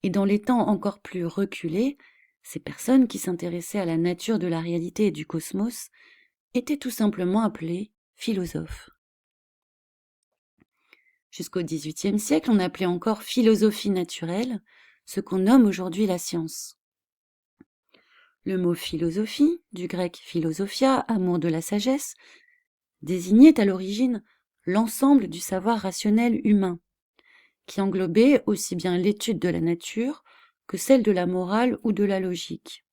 Et dans les temps encore plus reculés, ces personnes qui s'intéressaient à la nature de la réalité et du cosmos étaient tout simplement appelées philosophes. Jusqu'au XVIIIe siècle, on appelait encore philosophie naturelle ce qu'on nomme aujourd'hui la science. Le mot philosophie, du grec philosophia, amour de la sagesse, désignait à l'origine l'ensemble du savoir rationnel humain, qui englobait aussi bien l'étude de la nature que celle de la morale ou de la logique.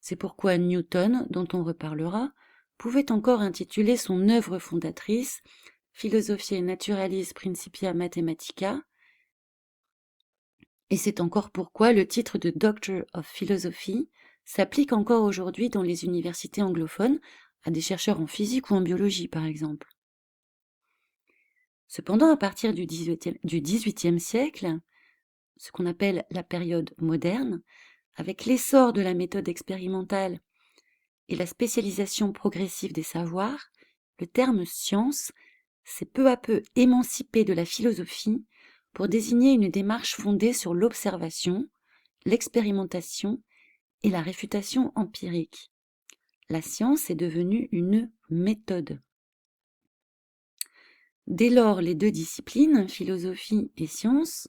C'est pourquoi Newton, dont on reparlera, pouvait encore intituler son œuvre fondatrice Philosophiae Naturalis Principia Mathematica, et c'est encore pourquoi le titre de Doctor of Philosophy s'applique encore aujourd'hui dans les universités anglophones à des chercheurs en physique ou en biologie, par exemple. Cependant, à partir du XVIIIe siècle, ce qu'on appelle la période moderne, avec l'essor de la méthode expérimentale et la spécialisation progressive des savoirs, le terme science s'est peu à peu émancipé de la philosophie pour désigner une démarche fondée sur l'observation, l'expérimentation et la réfutation empirique. La science est devenue une méthode. Dès lors, les deux disciplines, philosophie et science,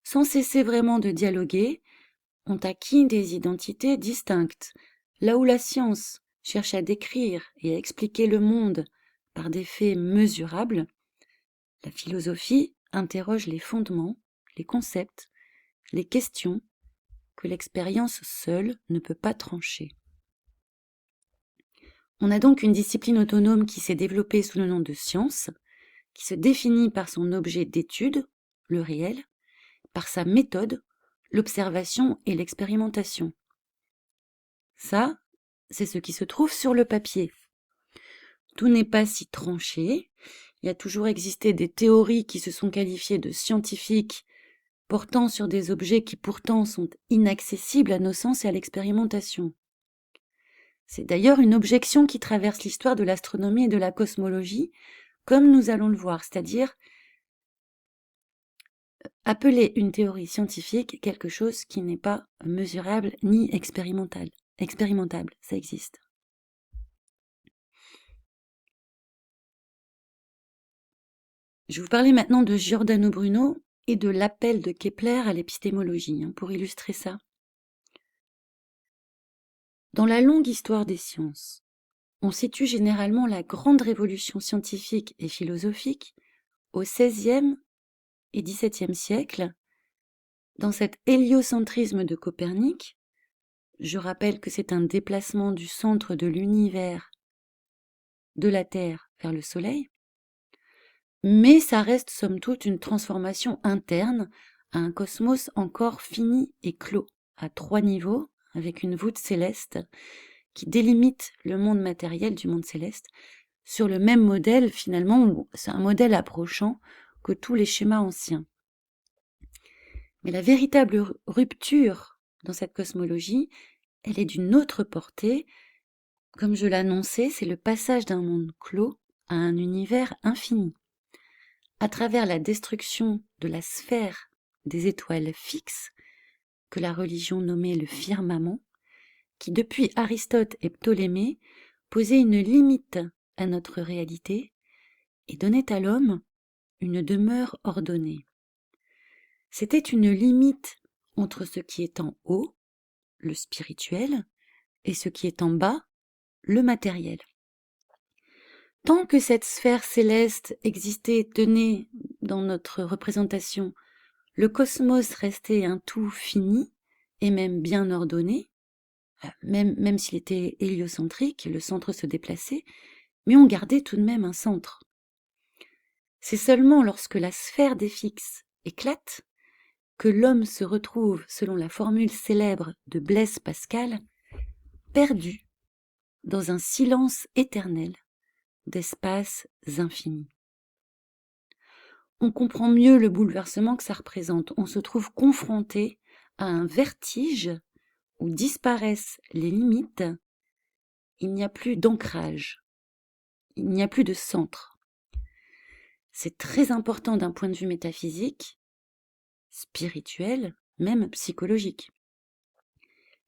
sans cesser vraiment de dialoguer, ont acquis des identités distinctes. Là où la science cherche à décrire et à expliquer le monde par des faits mesurables, la philosophie interroge les fondements, les concepts, les questions que l'expérience seule ne peut pas trancher. On a donc une discipline autonome qui s'est développée sous le nom de science, qui se définit par son objet d'étude, le réel, par sa méthode, l'observation et l'expérimentation. Ça, c'est ce qui se trouve sur le papier. Tout n'est pas si tranché. Il y a toujours existé des théories qui se sont qualifiées de scientifiques, portant sur des objets qui pourtant sont inaccessibles à nos sens et à l'expérimentation. C'est d'ailleurs une objection qui traverse l'histoire de l'astronomie et de la cosmologie, comme nous allons le voir, c'est-à-dire appeler une théorie scientifique quelque chose qui n'est pas mesurable ni expérimentable. Expérimentable, ça existe. Je vais vous parler maintenant de Giordano Bruno et de l'appel de Kepler à l'épistémologie, pour illustrer ça. Dans la longue histoire des sciences, on situe généralement la grande révolution scientifique et philosophique au XVIe et XVIIe siècle, dans cet héliocentrisme de Copernic. Je rappelle que c'est un déplacement du centre de l'univers, de la Terre vers le Soleil, mais ça reste somme toute une transformation interne à un cosmos encore fini et clos, à 3 niveaux, avec une voûte céleste qui délimite le monde matériel du monde céleste, sur le même modèle finalement, c'est un modèle approchant que tous les schémas anciens. Mais la véritable rupture dans cette cosmologie, elle est d'une autre portée. Comme je l'annonçais, c'est le passage d'un monde clos à un univers infini. À travers la destruction de la sphère des étoiles fixes, que la religion nommait le firmament, qui depuis Aristote et Ptolémée posait une limite à notre réalité et donnait à l'homme une demeure ordonnée. C'était une limite entre ce qui est en haut, le spirituel, et ce qui est en bas, le matériel. Tant que cette sphère céleste existait, tenait dans notre représentation, le cosmos restait un tout fini et même bien ordonné, même s'il était héliocentrique, le centre se déplaçait, mais on gardait tout de même un centre. C'est seulement lorsque la sphère des fixes éclate que l'homme se retrouve, selon la formule célèbre de Blaise Pascal, perdu dans un silence éternel d'espaces infinis. On comprend mieux le bouleversement que ça représente. On se trouve confronté à un vertige où disparaissent les limites. Il n'y a plus d'ancrage. Il n'y a plus de centre. C'est très important d'un point de vue métaphysique, spirituel, même psychologique.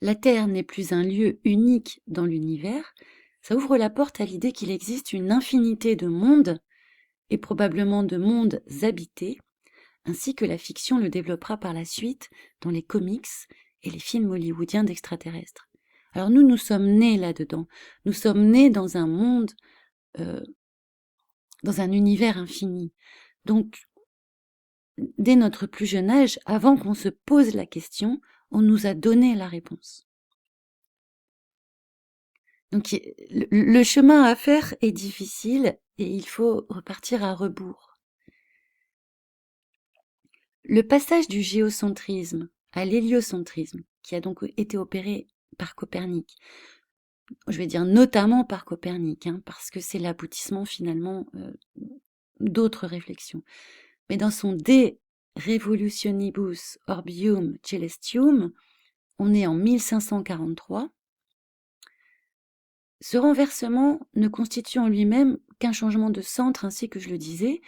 La Terre n'est plus un lieu unique dans l'univers. Ça ouvre la porte à l'idée qu'il existe une infinité de mondes et probablement de mondes habités, ainsi que la fiction le développera par la suite dans les comics et les films hollywoodiens d'extraterrestres. Alors nous sommes nés là-dedans. Nous sommes nés dans un monde, dans un univers infini. Donc, dès notre plus jeune âge, avant qu'on se pose la question, on nous a donné la réponse. Donc, le chemin à faire est difficile et il faut repartir à rebours. Le passage du géocentrisme à l'héliocentrisme, qui a donc été opéré par Copernic, je vais dire notamment par Copernic, parce que c'est l'aboutissement finalement d'autres réflexions. Mais dans son De Revolutionibus Orbium Celestium, on est en 1543. Ce renversement ne constitue en lui-même qu'un changement de centre, ainsi que je le disais,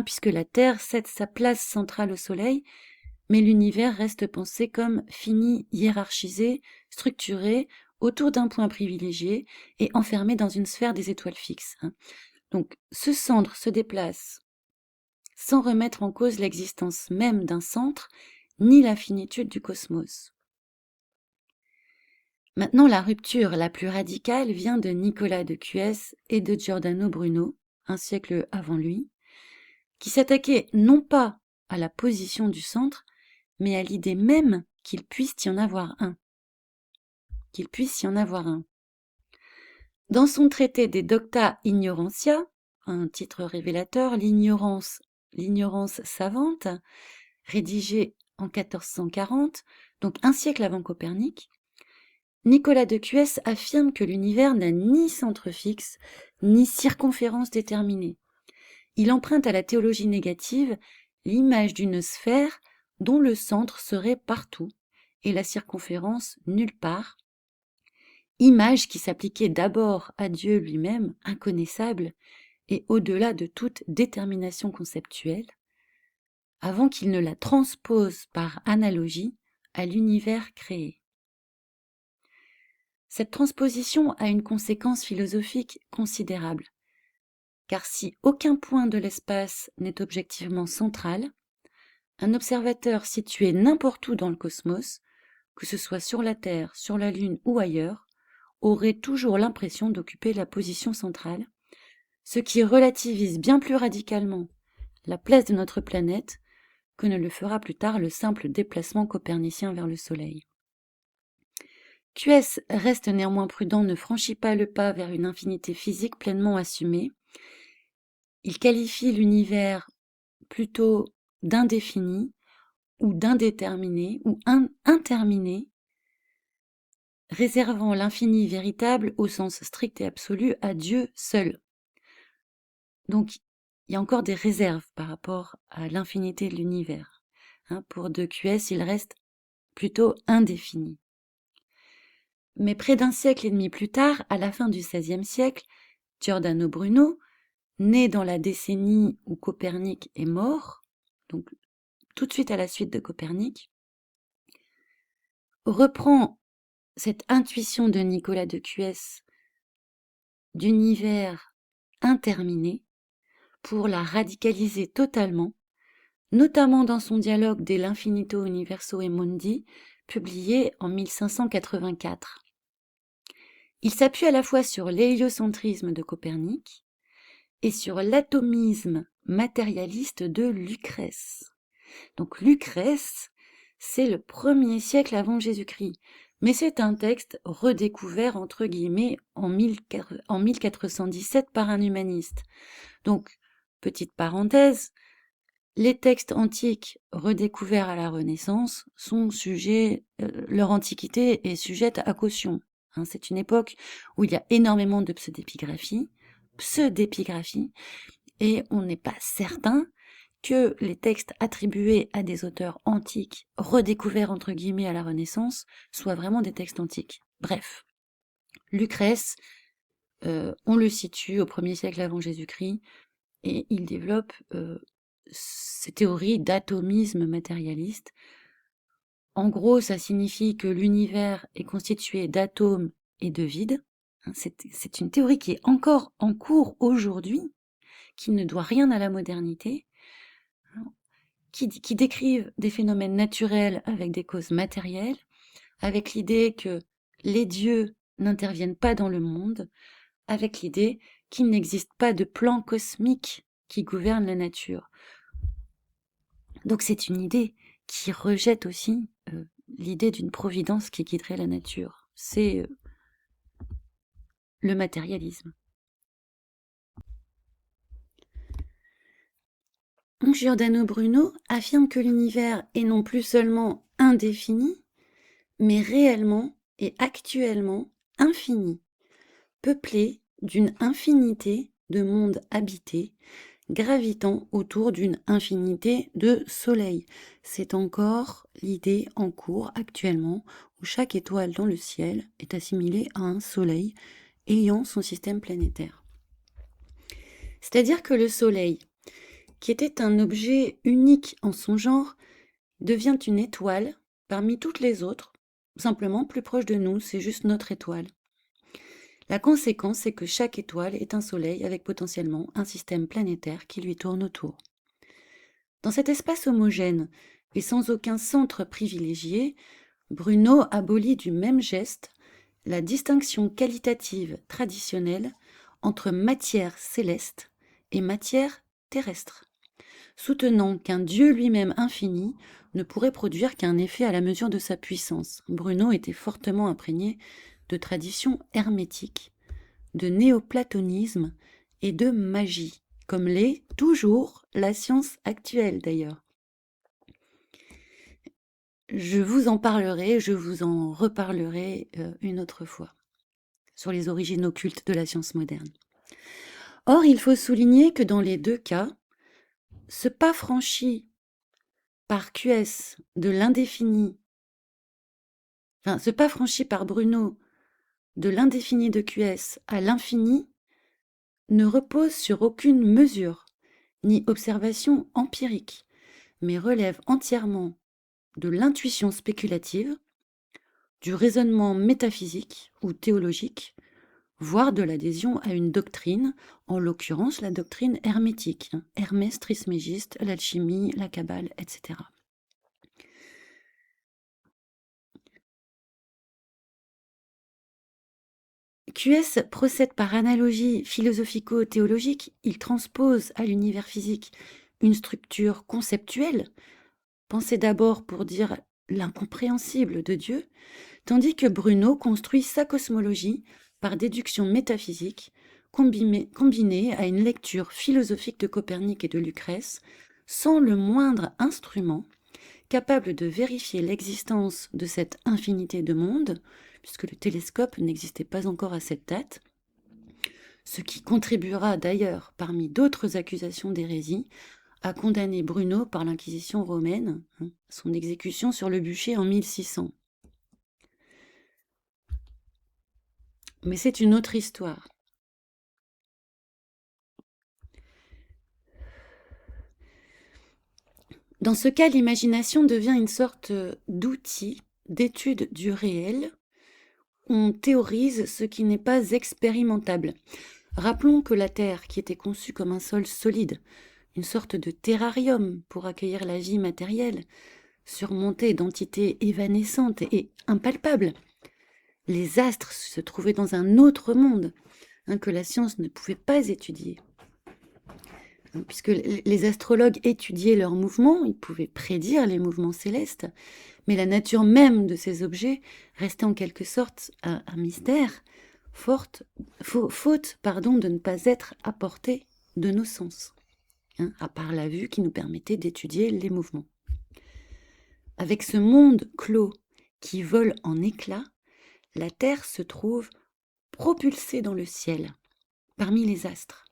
puisque la Terre cède sa place centrale au Soleil, mais l'univers reste pensé comme fini, hiérarchisé, structuré, autour d'un point privilégié et enfermé dans une sphère des étoiles fixes. Donc ce centre se déplace sans remettre en cause l'existence même d'un centre, ni la finitude du cosmos. Maintenant, la rupture la plus radicale vient de Nicolas de Cuès et de Giordano Bruno, un siècle avant lui, qui s'attaquaient non pas à la position du centre, mais à l'idée même qu'il puisse y en avoir un. Qu'il puisse y en avoir un. Dans son traité des Docta Ignorantia, un titre révélateur, l'ignorance savante, rédigé en 1440, donc un siècle avant Copernic, Nicolas de Cuès affirme que l'univers n'a ni centre fixe, ni circonférence déterminée. Il emprunte à la théologie négative l'image d'une sphère dont le centre serait partout et la circonférence nulle part, image qui s'appliquait d'abord à Dieu lui-même, inconnaissable et au-delà de toute détermination conceptuelle, avant qu'il ne la transpose par analogie à l'univers créé. Cette transposition a une conséquence philosophique considérable, car si aucun point de l'espace n'est objectivement central, un observateur situé n'importe où dans le cosmos, que ce soit sur la Terre, sur la Lune ou ailleurs, aurait toujours l'impression d'occuper la position centrale, ce qui relativise bien plus radicalement la place de notre planète que ne le fera plus tard le simple déplacement copernicien vers le Soleil. Cuès reste néanmoins prudent, ne franchit pas le pas vers une infinité physique pleinement assumée. Il qualifie l'univers plutôt d'indéfini ou d'indéterminé ou interminé, réservant l'infini véritable au sens strict et absolu à Dieu seul. Donc, il y a encore des réserves par rapport à l'infinité de l'univers. Pour De Cuès, il reste plutôt indéfini. Mais près d'un siècle et demi plus tard, à la fin du XVIe siècle, Giordano Bruno, né dans la décennie où Copernic est mort, donc tout de suite à la suite de Copernic, reprend cette intuition de Nicolas de Cuès d'univers interminé pour la radicaliser totalement, notamment dans son dialogue De l'Infinito Universo e Mundi, publié en 1584. Il s'appuie à la fois sur l'héliocentrisme de Copernic et sur l'atomisme matérialiste de Lucrèce. Donc Lucrèce, c'est le 1er siècle avant Jésus-Christ, mais c'est un texte redécouvert entre guillemets en 1417 par un humaniste. Donc, petite parenthèse, les textes antiques redécouverts à la Renaissance sont sujets, leur antiquité est sujette à caution. C'est une époque où il y a énormément de pseudépigraphie, et on n'est pas certain que les textes attribués à des auteurs antiques, redécouverts entre guillemets à la Renaissance, soient vraiment des textes antiques. Bref, Lucrèce, on le situe au 1er siècle avant Jésus-Christ, et il développe ces théories d'atomisme matérialiste. En gros, ça signifie que l'univers est constitué d'atomes et de vide. C'est une théorie qui est encore en cours aujourd'hui, qui ne doit rien à la modernité, qui décrivent des phénomènes naturels avec des causes matérielles, avec l'idée que les dieux n'interviennent pas dans le monde, avec l'idée qu'il n'existe pas de plan cosmique qui gouverne la nature. Donc c'est une idée qui rejette aussi l'idée d'une providence qui guiderait la nature. C'est le matérialisme. Giordano Bruno affirme que l'univers est non plus seulement indéfini, mais réellement et actuellement infini, peuplé d'une infinité de mondes habités, gravitant autour d'une infinité de soleils. C'est encore l'idée en cours actuellement, où chaque étoile dans le ciel est assimilée à un soleil ayant son système planétaire. C'est-à-dire que le soleil, qui était un objet unique en son genre, devient une étoile parmi toutes les autres, simplement plus proche de nous, c'est juste notre étoile. La conséquence, c'est que chaque étoile est un soleil avec potentiellement un système planétaire qui lui tourne autour. Dans cet espace homogène et sans aucun centre privilégié, Bruno abolit du même geste la distinction qualitative traditionnelle entre matière céleste et matière terrestre, soutenant qu'un Dieu lui-même infini ne pourrait produire qu'un effet à la mesure de sa puissance. Bruno était fortement imprégné de traditions hermétiques, de néoplatonisme et de magie, comme l'est toujours la science actuelle d'ailleurs. Je vous en parlerai, je vous en reparlerai une autre fois, sur les origines occultes de la science moderne. Or, il faut souligner que dans les deux cas, ce pas franchi par Cuès de l'indéfini, ce pas franchi par Bruno de l'indéfini de Cuès à l'infini ne repose sur aucune mesure ni observation empirique, mais relève entièrement de l'intuition spéculative, du raisonnement métaphysique ou théologique, voire de l'adhésion à une doctrine, en l'occurrence la doctrine hermétique, Hermès Trismégiste, l'alchimie, la Kabbale, etc. Cuès procède par analogie philosophico-théologique, il transpose à l'univers physique une structure conceptuelle, pensée d'abord pour dire l'incompréhensible de Dieu, tandis que Bruno construit sa cosmologie par déduction métaphysique, combinée à une lecture philosophique de Copernic et de Lucrèce, sans le moindre instrument, capable de vérifier l'existence de cette infinité de mondes, puisque le télescope n'existait pas encore à cette date, ce qui contribuera d'ailleurs, parmi d'autres accusations d'hérésie, à condamner Bruno par l'Inquisition romaine, son exécution sur le bûcher en 1600. Mais c'est une autre histoire. Dans ce cas, l'imagination devient une sorte d'outil d'étude du réel, on théorise ce qui n'est pas expérimentable. Rappelons que la Terre, qui était conçue comme un sol solide, une sorte de terrarium pour accueillir la vie matérielle, surmontée d'entités évanescentes et impalpables, les astres se trouvaient dans un autre monde, que la science ne pouvait pas étudier. Puisque les astrologues étudiaient leurs mouvements, ils pouvaient prédire les mouvements célestes, mais la nature même de ces objets restait en quelque sorte un mystère, faute de ne pas être à portée de nos sens, à part la vue qui nous permettait d'étudier les mouvements. Avec ce monde clos qui vole en éclats, la Terre se trouve propulsée dans le ciel, parmi les astres.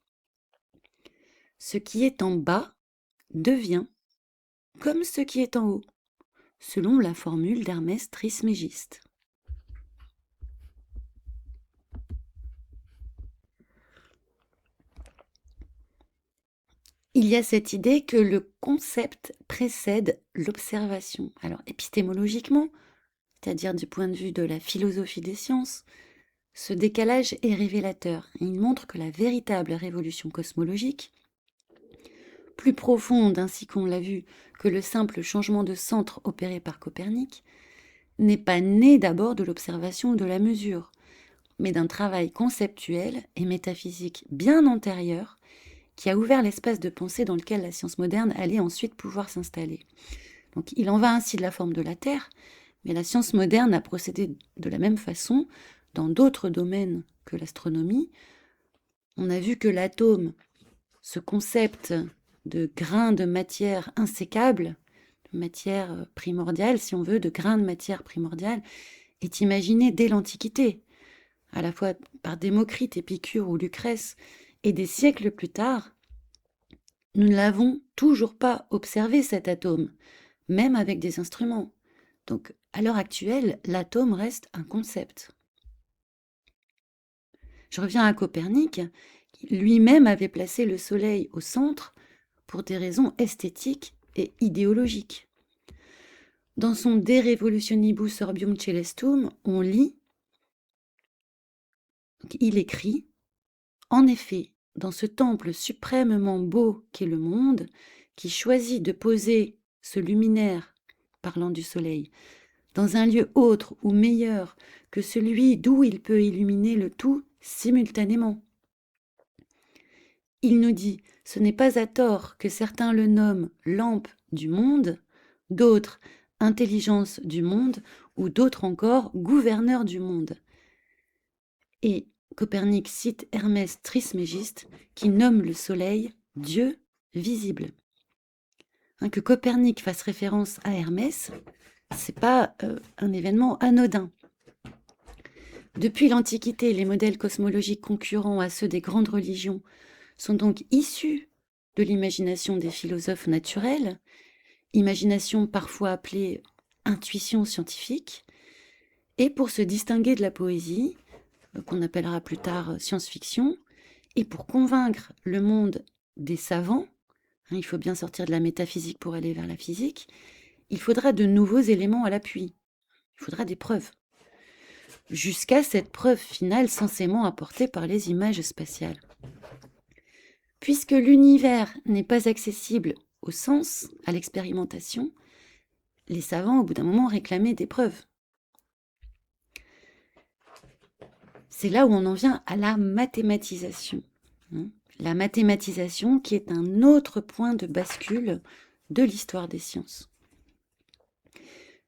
Ce qui est en bas devient comme ce qui est en haut, selon la formule d'Hermès Trismégiste. Il y a cette idée que le concept précède l'observation. Alors épistémologiquement, c'est-à-dire du point de vue de la philosophie des sciences, ce décalage est révélateur. Il montre que la véritable révolution cosmologique, plus profonde ainsi qu'on l'a vu que le simple changement de centre opéré par Copernic, n'est pas née d'abord de l'observation ou de la mesure, mais d'un travail conceptuel et métaphysique bien antérieur qui a ouvert l'espace de pensée dans lequel la science moderne allait ensuite pouvoir s'installer. Donc il en va ainsi de la forme de la Terre, mais la science moderne a procédé de la même façon dans d'autres domaines que l'astronomie. On a vu que l'atome, ce concept de grain de matière insécable, de matière primordiale, si on veut, de grain de matière primordiale, est imaginé dès l'Antiquité, à la fois par Démocrite, Épicure ou Lucrèce, et des siècles plus tard, nous ne l'avons toujours pas observé cet atome, même avec des instruments. Donc, à l'heure actuelle, l'atome reste un concept. Je reviens à Copernic, qui lui-même avait placé le Soleil au centre pour des raisons esthétiques et idéologiques. Dans son De Revolutionibus Orbium Celestum, on lit, il écrit, « En effet, dans ce temple suprêmement beau qu'est le monde, qui choisit de poser ce luminaire, parlant du soleil, dans un lieu autre ou meilleur que celui d'où il peut illuminer le tout simultanément. Il nous dit, ce n'est pas à tort que certains le nomment lampe du monde, d'autres intelligence du monde, ou d'autres encore gouverneur du monde. » Et Copernic cite Hermès Trismégiste qui nomme le soleil Dieu visible. Que Copernic fasse référence à Hermès, c'est pas un événement anodin. Depuis l'Antiquité, les modèles cosmologiques concurrents à ceux des grandes religions sont donc issus de l'imagination des philosophes naturels, imagination parfois appelée intuition scientifique, et pour se distinguer de la poésie, qu'on appellera plus tard science-fiction, et pour convaincre le monde des savants, il faut bien sortir de la métaphysique pour aller vers la physique, il faudra de nouveaux éléments à l'appui, il faudra des preuves, jusqu'à cette preuve finale censément apportée par les images spatiales. Puisque l'univers n'est pas accessible au sens, à l'expérimentation, les savants, au bout d'un moment, réclamaient des preuves. C'est là où on en vient à la mathématisation. La mathématisation qui est un autre point de bascule de l'histoire des sciences.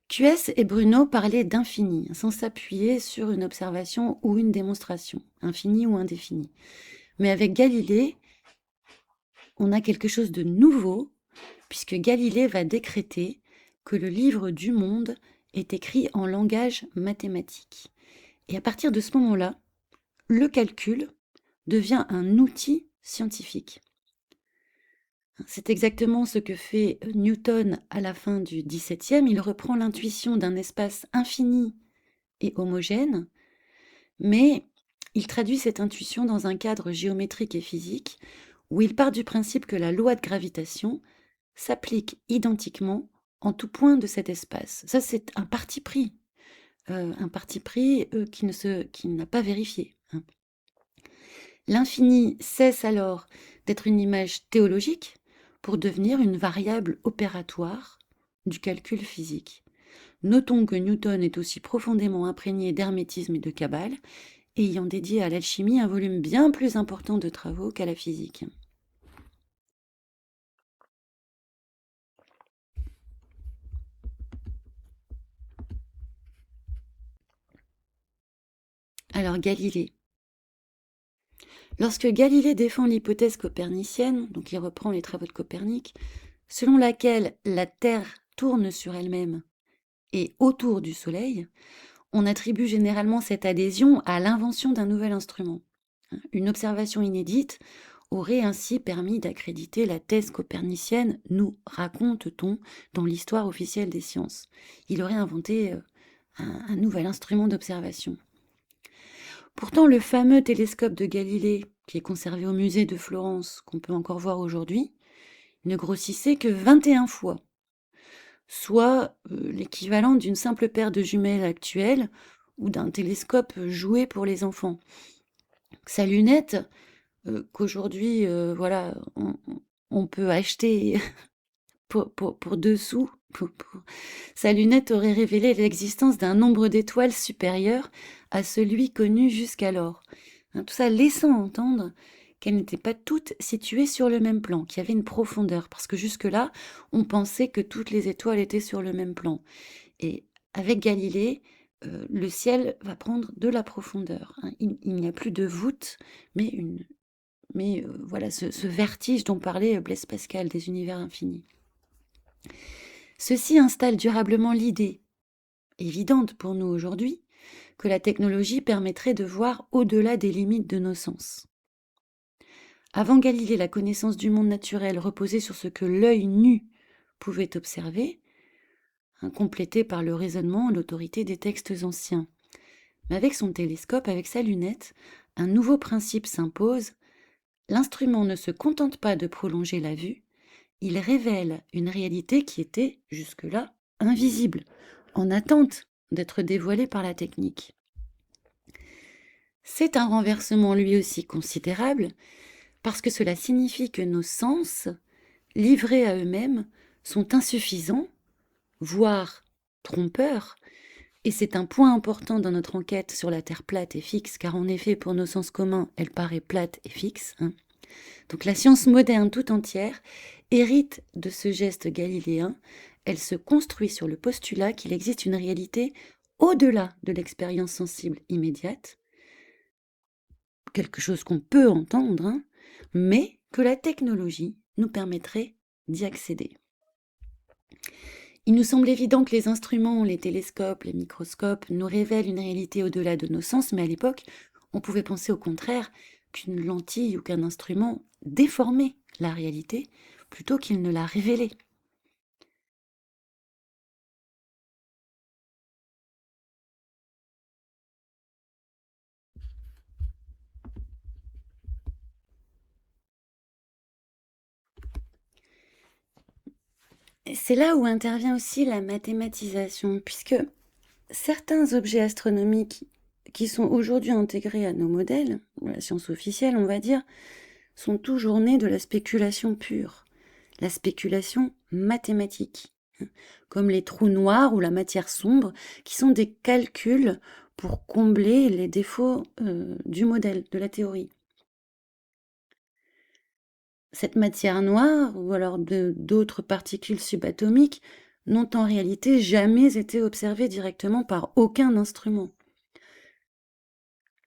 QS et Bruno parlaient d'infini, sans s'appuyer sur une observation ou une démonstration, infini ou indéfini. Mais avec Galilée, on a quelque chose de nouveau, puisque Galilée va décréter que le livre du monde est écrit en langage mathématique. Et à partir de ce moment-là, le calcul devient un outil scientifique. C'est exactement ce que fait Newton à la fin du XVIIe. Il reprend l'intuition d'un espace infini et homogène, mais il traduit cette intuition dans un cadre géométrique et physique où il part du principe que la loi de gravitation s'applique identiquement en tout point de cet espace. Ça, c'est un parti pris, qui n'a pas vérifié, hein. L'infini cesse alors d'être une image théologique pour devenir une variable opératoire du calcul physique. Notons que Newton est aussi profondément imprégné d'hermétisme et de Kabbale, ayant dédié à l'alchimie un volume bien plus important de travaux qu'à la physique. Alors Galilée. Lorsque Galilée défend l'hypothèse copernicienne, donc il reprend les travaux de Copernic, selon laquelle la Terre tourne sur elle-même et autour du Soleil, on attribue généralement cette adhésion à l'invention d'un nouvel instrument. Une observation inédite aurait ainsi permis d'accréditer la thèse copernicienne, nous raconte-t-on dans l'histoire officielle des sciences. Il aurait inventé un nouvel instrument d'observation. Pourtant, le fameux télescope de Galilée, qui est conservé au musée de Florence, qu'on peut encore voir aujourd'hui, ne grossissait que 21 fois, soit l'équivalent d'une simple paire de jumelles actuelle ou d'un télescope jouet pour les enfants. Sa lunette, qu'aujourd'hui, voilà, on peut acheter pour 2 sous, sa lunette aurait révélé l'existence d'un nombre d'étoiles supérieur à celui connu jusqu'alors. Hein, tout ça laissant entendre qu'elles n'étaient pas toutes situées sur le même plan, qu'il y avait une profondeur, parce que jusque-là, on pensait que toutes les étoiles étaient sur le même plan. Et avec Galilée, le ciel va prendre de la profondeur, hein. Il n'y a plus de voûte, mais voilà ce vertige dont parlait Blaise Pascal des univers infinis. Ceci installe durablement l'idée, évidente pour nous aujourd'hui, que la technologie permettrait de voir au-delà des limites de nos sens. Avant Galilée, la connaissance du monde naturel reposait sur ce que l'œil nu pouvait observer, complété par le raisonnement et l'autorité des textes anciens. Mais avec son télescope, avec sa lunette, un nouveau principe s'impose. L'instrument ne se contente pas de prolonger la vue, il révèle une réalité qui était, jusque-là, invisible, en attente d'être dévoilée par la technique. C'est un renversement lui aussi considérable, parce que cela signifie que nos sens, livrés à eux-mêmes, sont insuffisants, voire trompeurs, et c'est un point important dans notre enquête sur la Terre plate et fixe, car en effet, pour nos sens communs, elle paraît plate et fixe, hein. Donc la science moderne tout entière hérite de ce geste galiléen. Elle se construit sur le postulat qu'il existe une réalité au-delà de l'expérience sensible immédiate, quelque chose qu'on peut entendre, hein, mais que la technologie nous permettrait d'y accéder. Il nous semble évident que les instruments, les télescopes, les microscopes nous révèlent une réalité au-delà de nos sens, mais à l'époque, on pouvait penser au contraire qu'une lentille ou qu'un instrument déformait la réalité plutôt qu'il ne la révélait. Et c'est là où intervient aussi la mathématisation, puisque certains objets astronomiques qui sont aujourd'hui intégrés à nos modèles, la science officielle on va dire, sont toujours nés de la spéculation pure, la spéculation mathématique, comme les trous noirs ou la matière sombre, qui sont des calculs pour combler les défauts du modèle, de la théorie. Cette matière noire, ou alors d'autres particules subatomiques, n'ont en réalité jamais été observées directement par aucun instrument.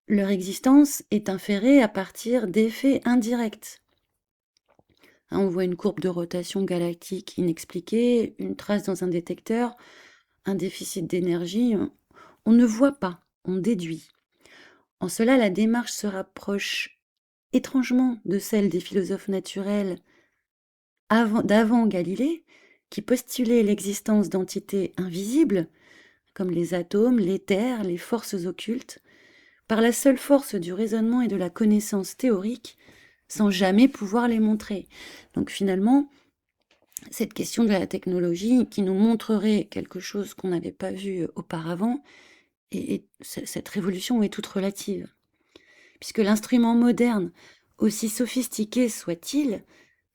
Leur existence est inférée à partir d'effets indirects. On voit une courbe de rotation galactique inexpliquée, une trace dans un détecteur, un déficit d'énergie. On ne voit pas, on déduit. En cela, la démarche se rapproche étrangement de celle des philosophes naturels d'avant Galilée, qui postulaient l'existence d'entités invisibles, comme les atomes, l'éther, les forces occultes, par la seule force du raisonnement et de la connaissance théorique, sans jamais pouvoir les montrer. Donc finalement, cette question de la technologie qui nous montrerait quelque chose qu'on n'avait pas vu auparavant, et cette révolution est toute relative. Puisque l'instrument moderne, aussi sophistiqué soit-il,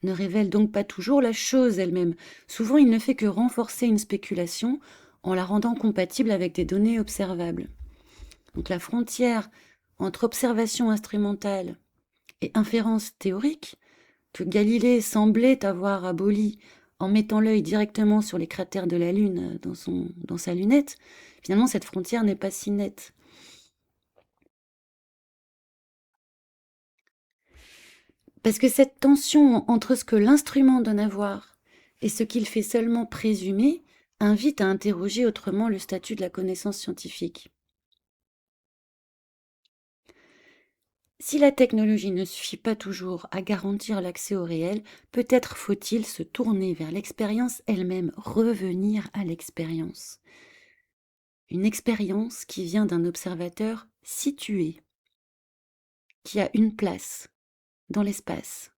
ne révèle donc pas toujours la chose elle-même. Souvent, il ne fait que renforcer une spéculation en la rendant compatible avec des données observables. Donc la frontière entre observation instrumentale et inférence théorique, que Galilée semblait avoir abolie en mettant l'œil directement sur les cratères de la Lune dans sa lunette, finalement cette frontière n'est pas si nette. Parce que cette tension entre ce que l'instrument donne à voir et ce qu'il fait seulement présumer invite à interroger autrement le statut de la connaissance scientifique. Si la technologie ne suffit pas toujours à garantir l'accès au réel, peut-être faut-il se tourner vers l'expérience elle-même, revenir à l'expérience. Une expérience qui vient d'un observateur situé, qui a une place dans l'espace.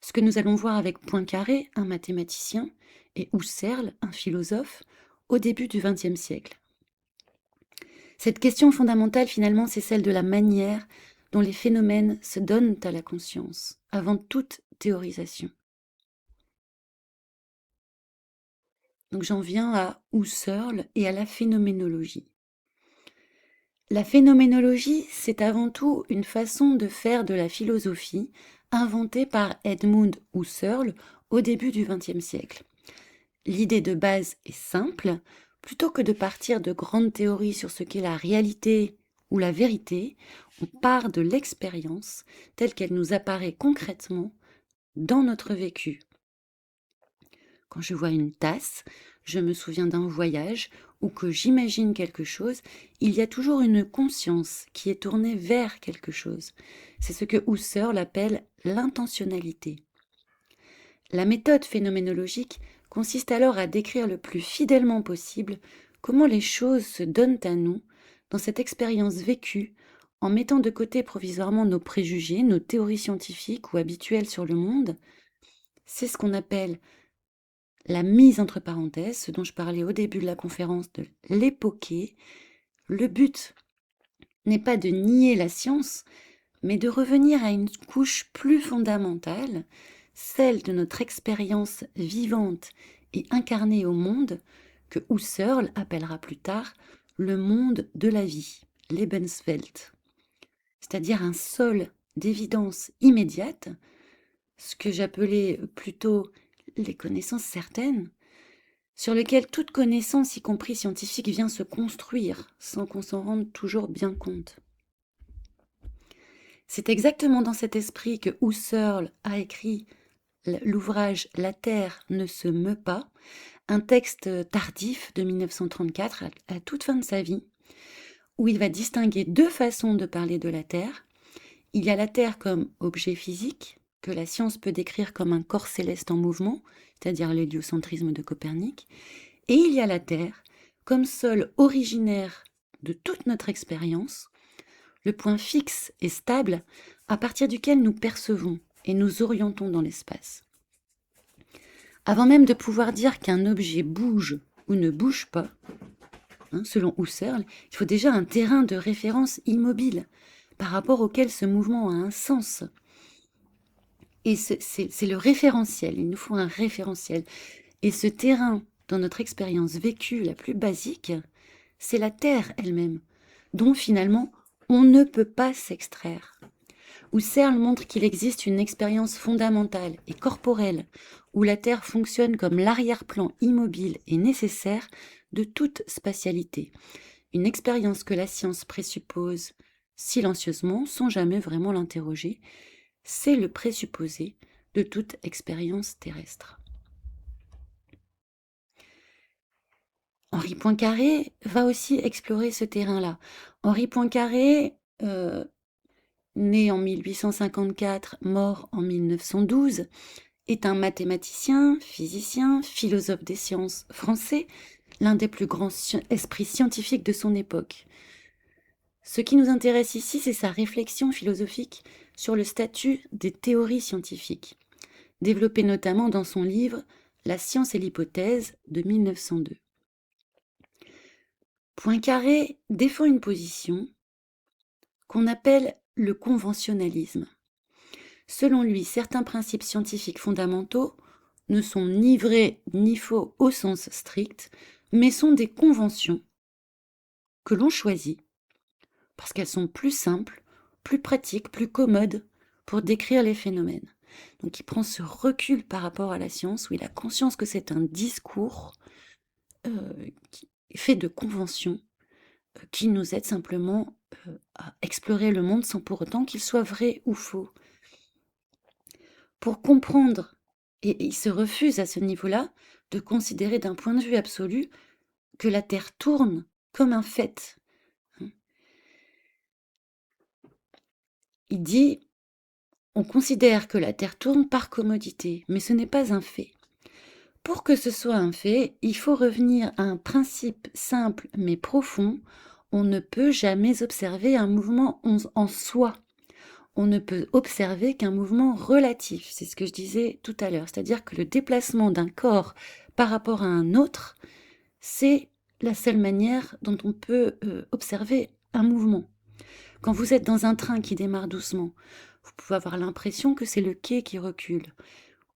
Ce que nous allons voir avec Poincaré, un mathématicien, et Husserl, un philosophe, au début du XXe siècle. Cette question fondamentale, finalement, c'est celle de la manière dont les phénomènes se donnent à la conscience, avant toute théorisation. Donc j'en viens à Husserl et à la phénoménologie. La phénoménologie, c'est avant tout une façon de faire de la philosophie inventée par Edmund Husserl au début du XXe siècle. L'idée de base est simple, plutôt que de partir de grandes théories sur ce qu'est la réalité ou la vérité, on part de l'expérience telle qu'elle nous apparaît concrètement dans notre vécu. Quand je vois une tasse, je me souviens d'un voyage ou que j'imagine quelque chose, il y a toujours une conscience qui est tournée vers quelque chose. C'est ce que Husserl appelle l'intentionnalité. La méthode phénoménologique consiste alors à décrire le plus fidèlement possible comment les choses se donnent à nous dans cette expérience vécue en mettant de côté provisoirement nos préjugés, nos théories scientifiques ou habituelles sur le monde. C'est ce qu'on appelle la mise entre parenthèses, ce dont je parlais au début de la conférence de l'époquer. Le but n'est pas de nier la science, mais de revenir à une couche plus fondamentale, celle de notre expérience vivante et incarnée au monde, que Husserl appellera plus tard le monde de la vie, Lebenswelt, c'est-à-dire un sol d'évidence immédiate, ce que j'appelais plutôt les connaissances certaines, sur lequel toute connaissance, y compris scientifique, vient se construire sans qu'on s'en rende toujours bien compte. C'est exactement dans cet esprit que Husserl a écrit l'ouvrage La Terre ne se meut pas, un texte tardif de 1934, à toute fin de sa vie, où il va distinguer deux façons de parler de la Terre. Il y a la Terre comme objet physique, que la science peut décrire comme un corps céleste en mouvement, c'est-à-dire l'héliocentrisme de Copernic, et il y a la Terre comme sol originaire de toute notre expérience, le point fixe et stable à partir duquel nous percevons et nous orientons dans l'espace. Avant même de pouvoir dire qu'un objet bouge ou ne bouge pas, selon Husserl, il faut déjà un terrain de référence immobile par rapport auquel ce mouvement a un sens. Et c'est le référentiel, il nous faut un référentiel. Et ce terrain, dans notre expérience vécue la plus basique, c'est la Terre elle-même, dont finalement on ne peut pas s'extraire. Husserl montre qu'il existe une expérience fondamentale et corporelle où la Terre fonctionne comme l'arrière-plan immobile et nécessaire de toute spatialité. Une expérience que la science présuppose silencieusement, sans jamais vraiment l'interroger. C'est le présupposé de toute expérience terrestre. Henri Poincaré va aussi explorer ce terrain-là. Henri Poincaré, né en 1854, mort en 1912, est un mathématicien, physicien, philosophe des sciences français, l'un des plus grands esprits scientifiques de son époque. Ce qui nous intéresse ici, c'est sa réflexion philosophique sur le statut des théories scientifiques, développée notamment dans son livre La science et l'hypothèse de 1902. Poincaré défend une position qu'on appelle le conventionnalisme. Selon lui, certains principes scientifiques fondamentaux ne sont ni vrais ni faux au sens strict, mais sont des conventions que l'on choisit parce qu'elles sont plus simples, plus pratiques, plus commodes pour décrire les phénomènes. Donc il prend ce recul par rapport à la science où il a conscience que c'est un discours qui est fait de conventions qui nous aident simplement à explorer le monde sans pour autant qu'il soit vrai ou faux. Pour comprendre, et il se refuse à ce niveau-là de considérer d'un point de vue absolu que la Terre tourne comme un fait. Il dit, on considère que la Terre tourne par commodité, mais ce n'est pas un fait. Pour que ce soit un fait, il faut revenir à un principe simple mais profond. On ne peut jamais observer un mouvement en soi. On ne peut observer qu'un mouvement relatif. C'est ce que je disais tout à l'heure. C'est-à-dire que le déplacement d'un corps par rapport à un autre, c'est la seule manière dont on peut observer un mouvement. Quand vous êtes dans un train qui démarre doucement, vous pouvez avoir l'impression que c'est le quai qui recule.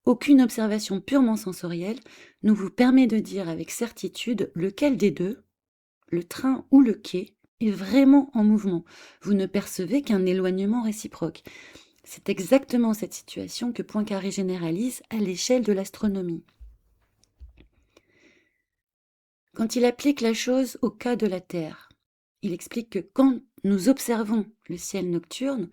Aucune observation purement sensorielle ne vous permet de dire avec certitude lequel des deux, le train ou le quai, est vraiment en mouvement. Vous ne percevez qu'un éloignement réciproque. C'est exactement cette situation que Poincaré généralise à l'échelle de l'astronomie. Quand il applique la chose au cas de la Terre, il explique que quand nous observons le ciel nocturne,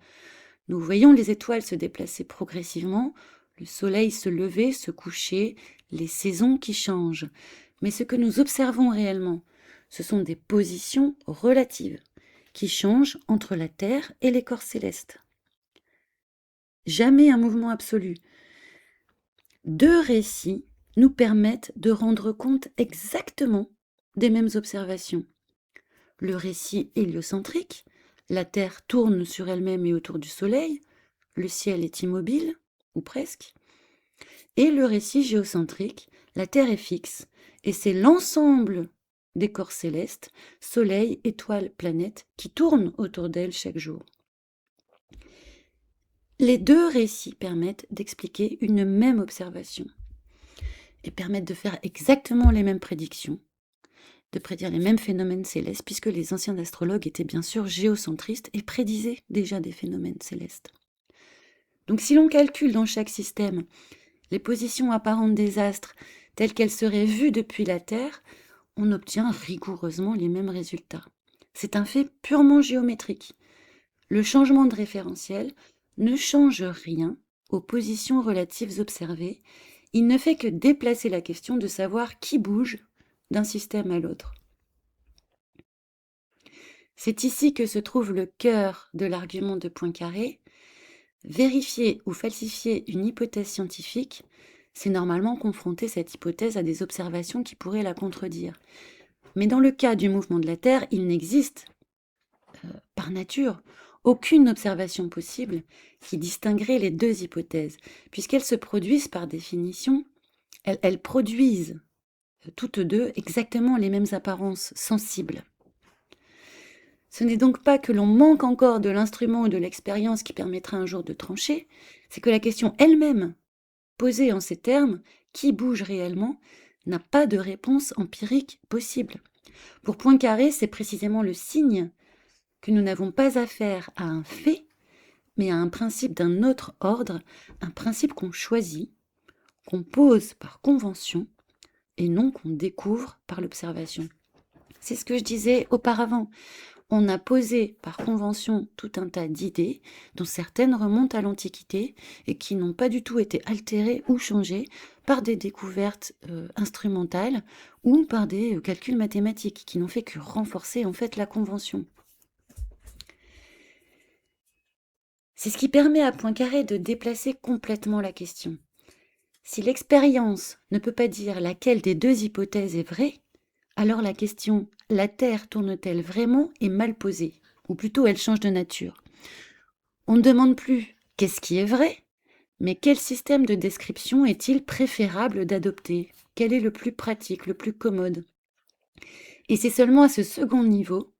nous voyons les étoiles se déplacer progressivement, le soleil se lever, se coucher, les saisons qui changent. Mais ce que nous observons réellement, ce sont des positions relatives qui changent entre la Terre et les corps célestes. Jamais un mouvement absolu. Deux récits nous permettent de rendre compte exactement des mêmes observations. Le récit héliocentrique, la Terre tourne sur elle-même et autour du Soleil, le ciel est immobile, ou presque, et le récit géocentrique, la Terre est fixe, et c'est l'ensemble des corps célestes, Soleil, étoiles, planètes, qui tournent autour d'elle chaque jour. Les deux récits permettent d'expliquer une même observation et permettent de faire exactement les mêmes prédictions, de prédire les mêmes phénomènes célestes, puisque les anciens astrologues étaient bien sûr géocentristes et prédisaient déjà des phénomènes célestes. Donc si l'on calcule dans chaque système les positions apparentes des astres telles qu'elles seraient vues depuis la Terre, on obtient rigoureusement les mêmes résultats. C'est un fait purement géométrique. Le changement de référentiel ne change rien aux positions relatives observées. Il ne fait que déplacer la question de savoir qui bouge d'un système à l'autre. C'est ici que se trouve le cœur de l'argument de Poincaré. Vérifier ou falsifier une hypothèse scientifique, c'est normalement confronter cette hypothèse à des observations qui pourraient la contredire. Mais dans le cas du mouvement de la Terre, il n'existe, par nature, aucune observation possible qui distinguerait les deux hypothèses, puisqu'elles se produisent par définition, elles produisent toutes deux exactement les mêmes apparences sensibles. Ce n'est donc pas que l'on manque encore de l'instrument ou de l'expérience qui permettra un jour de trancher, c'est que la question elle-même, posée en ces termes, qui bouge réellement, n'a pas de réponse empirique possible. Pour Poincaré, c'est précisément le signe que nous n'avons pas affaire à un fait, mais à un principe d'un autre ordre, un principe qu'on choisit, qu'on pose par convention, et non qu'on découvre par l'observation. C'est ce que je disais auparavant. On a posé par convention tout un tas d'idées, dont certaines remontent à l'Antiquité et qui n'ont pas du tout été altérées ou changées par des découvertes instrumentales ou par des calculs mathématiques qui n'ont fait que renforcer en fait la convention. C'est ce qui permet à Poincaré de déplacer complètement la question. Si l'expérience ne peut pas dire laquelle des deux hypothèses est vraie, alors la question « la Terre tourne-t-elle vraiment ?» est mal posée, ou plutôt elle change de nature. On ne demande plus « qu'est-ce qui est vrai ?» Mais quel système de description est-il préférable d'adopter? Quel est le plus pratique, le plus commode? Et c'est seulement à ce second niveau,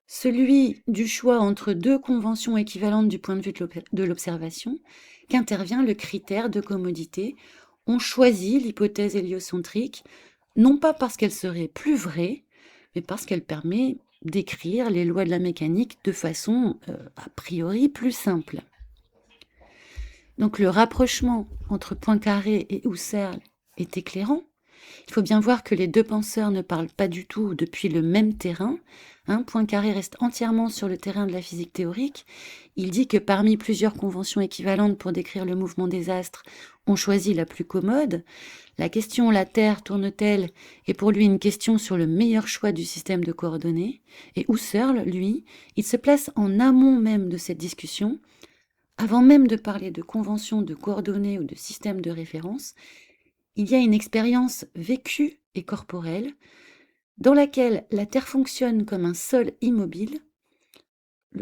celui du choix entre deux conventions équivalentes du point de vue de l'observation, qu'intervient le critère de commodité. On choisit l'hypothèse héliocentrique, non pas parce qu'elle serait plus vraie, mais parce qu'elle permet d'écrire les lois de la mécanique de façon a priori plus simple. Donc le rapprochement entre Poincaré et Husserl est éclairant. Il faut bien voir que les deux penseurs ne parlent pas du tout depuis le même terrain. Poincaré reste entièrement sur le terrain de la physique théorique. Il dit que parmi plusieurs conventions équivalentes pour décrire le mouvement des astres, on choisit la plus commode. La question «la Terre tourne-t-elle?» est pour lui une question sur le meilleur choix du système de coordonnées. Et Husserl, lui, il se place en amont même de cette discussion. Avant même de parler de conventions de coordonnées ou de systèmes de référence, il y a une expérience vécue et corporelle dans laquelle la Terre fonctionne comme un sol immobile,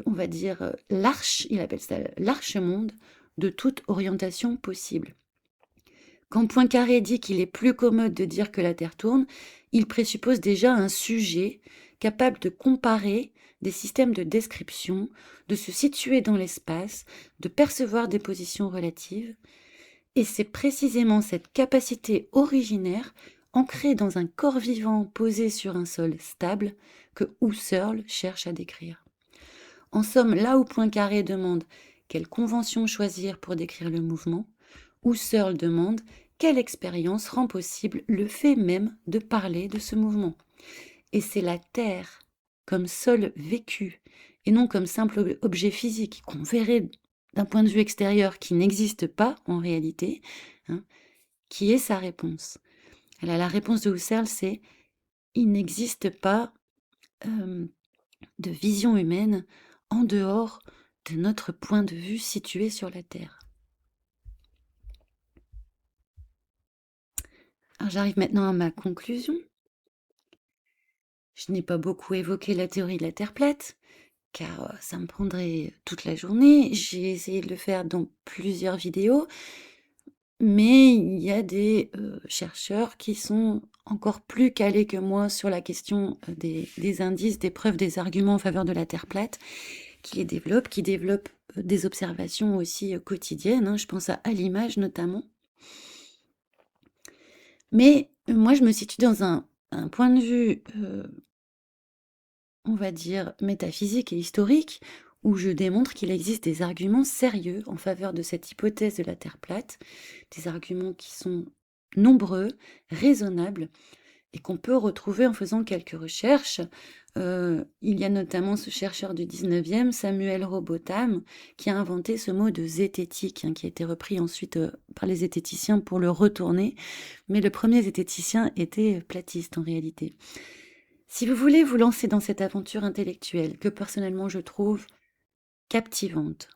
on va dire l'arche, il appelle ça l'arche-monde, de toute orientation possible. Quand Poincaré dit qu'il est plus commode de dire que la Terre tourne, il présuppose déjà un sujet capable de comparer des systèmes de description, de se situer dans l'espace, de percevoir des positions relatives. Et c'est précisément cette capacité originaire, ancrée dans un corps vivant posé sur un sol stable, que Husserl cherche à décrire. En somme, là où Poincaré demande quelle convention choisir pour décrire le mouvement, Husserl demande quelle expérience rend possible le fait même de parler de ce mouvement. Et c'est la Terre, comme sol vécu, et non comme simple objet physique qu'on verrait d'un point de vue extérieur qui n'existe pas en réalité, qui est sa réponse. Alors, la réponse de Husserl, c'est « il n'existe pas de vision humaine en dehors de notre point de vue situé sur la Terre ». Alors j'arrive maintenant à ma conclusion. Je n'ai pas beaucoup évoqué la théorie de la Terre plate, car ça me prendrait toute la journée. J'ai essayé de le faire dans plusieurs vidéos, mais il y a des chercheurs qui sont encore plus calés que moi sur la question des indices, des preuves, des arguments en faveur de la Terre plate, qui développent des observations aussi quotidiennes. Je pense à l'image notamment. Mais moi, je me situe dans un point de vue, on va dire, métaphysique et historique, où je démontre qu'il existe des arguments sérieux en faveur de cette hypothèse de la Terre plate, des arguments qui sont nombreux, raisonnables, et qu'on peut retrouver en faisant quelques recherches. Il y a notamment ce chercheur du 19e, Samuel Robotham, qui a inventé ce mot de zététique, qui a été repris ensuite par les zététiciens pour le retourner, mais le premier zététicien était platiste en réalité. Si vous voulez vous lancer dans cette aventure intellectuelle, que personnellement je trouve captivante,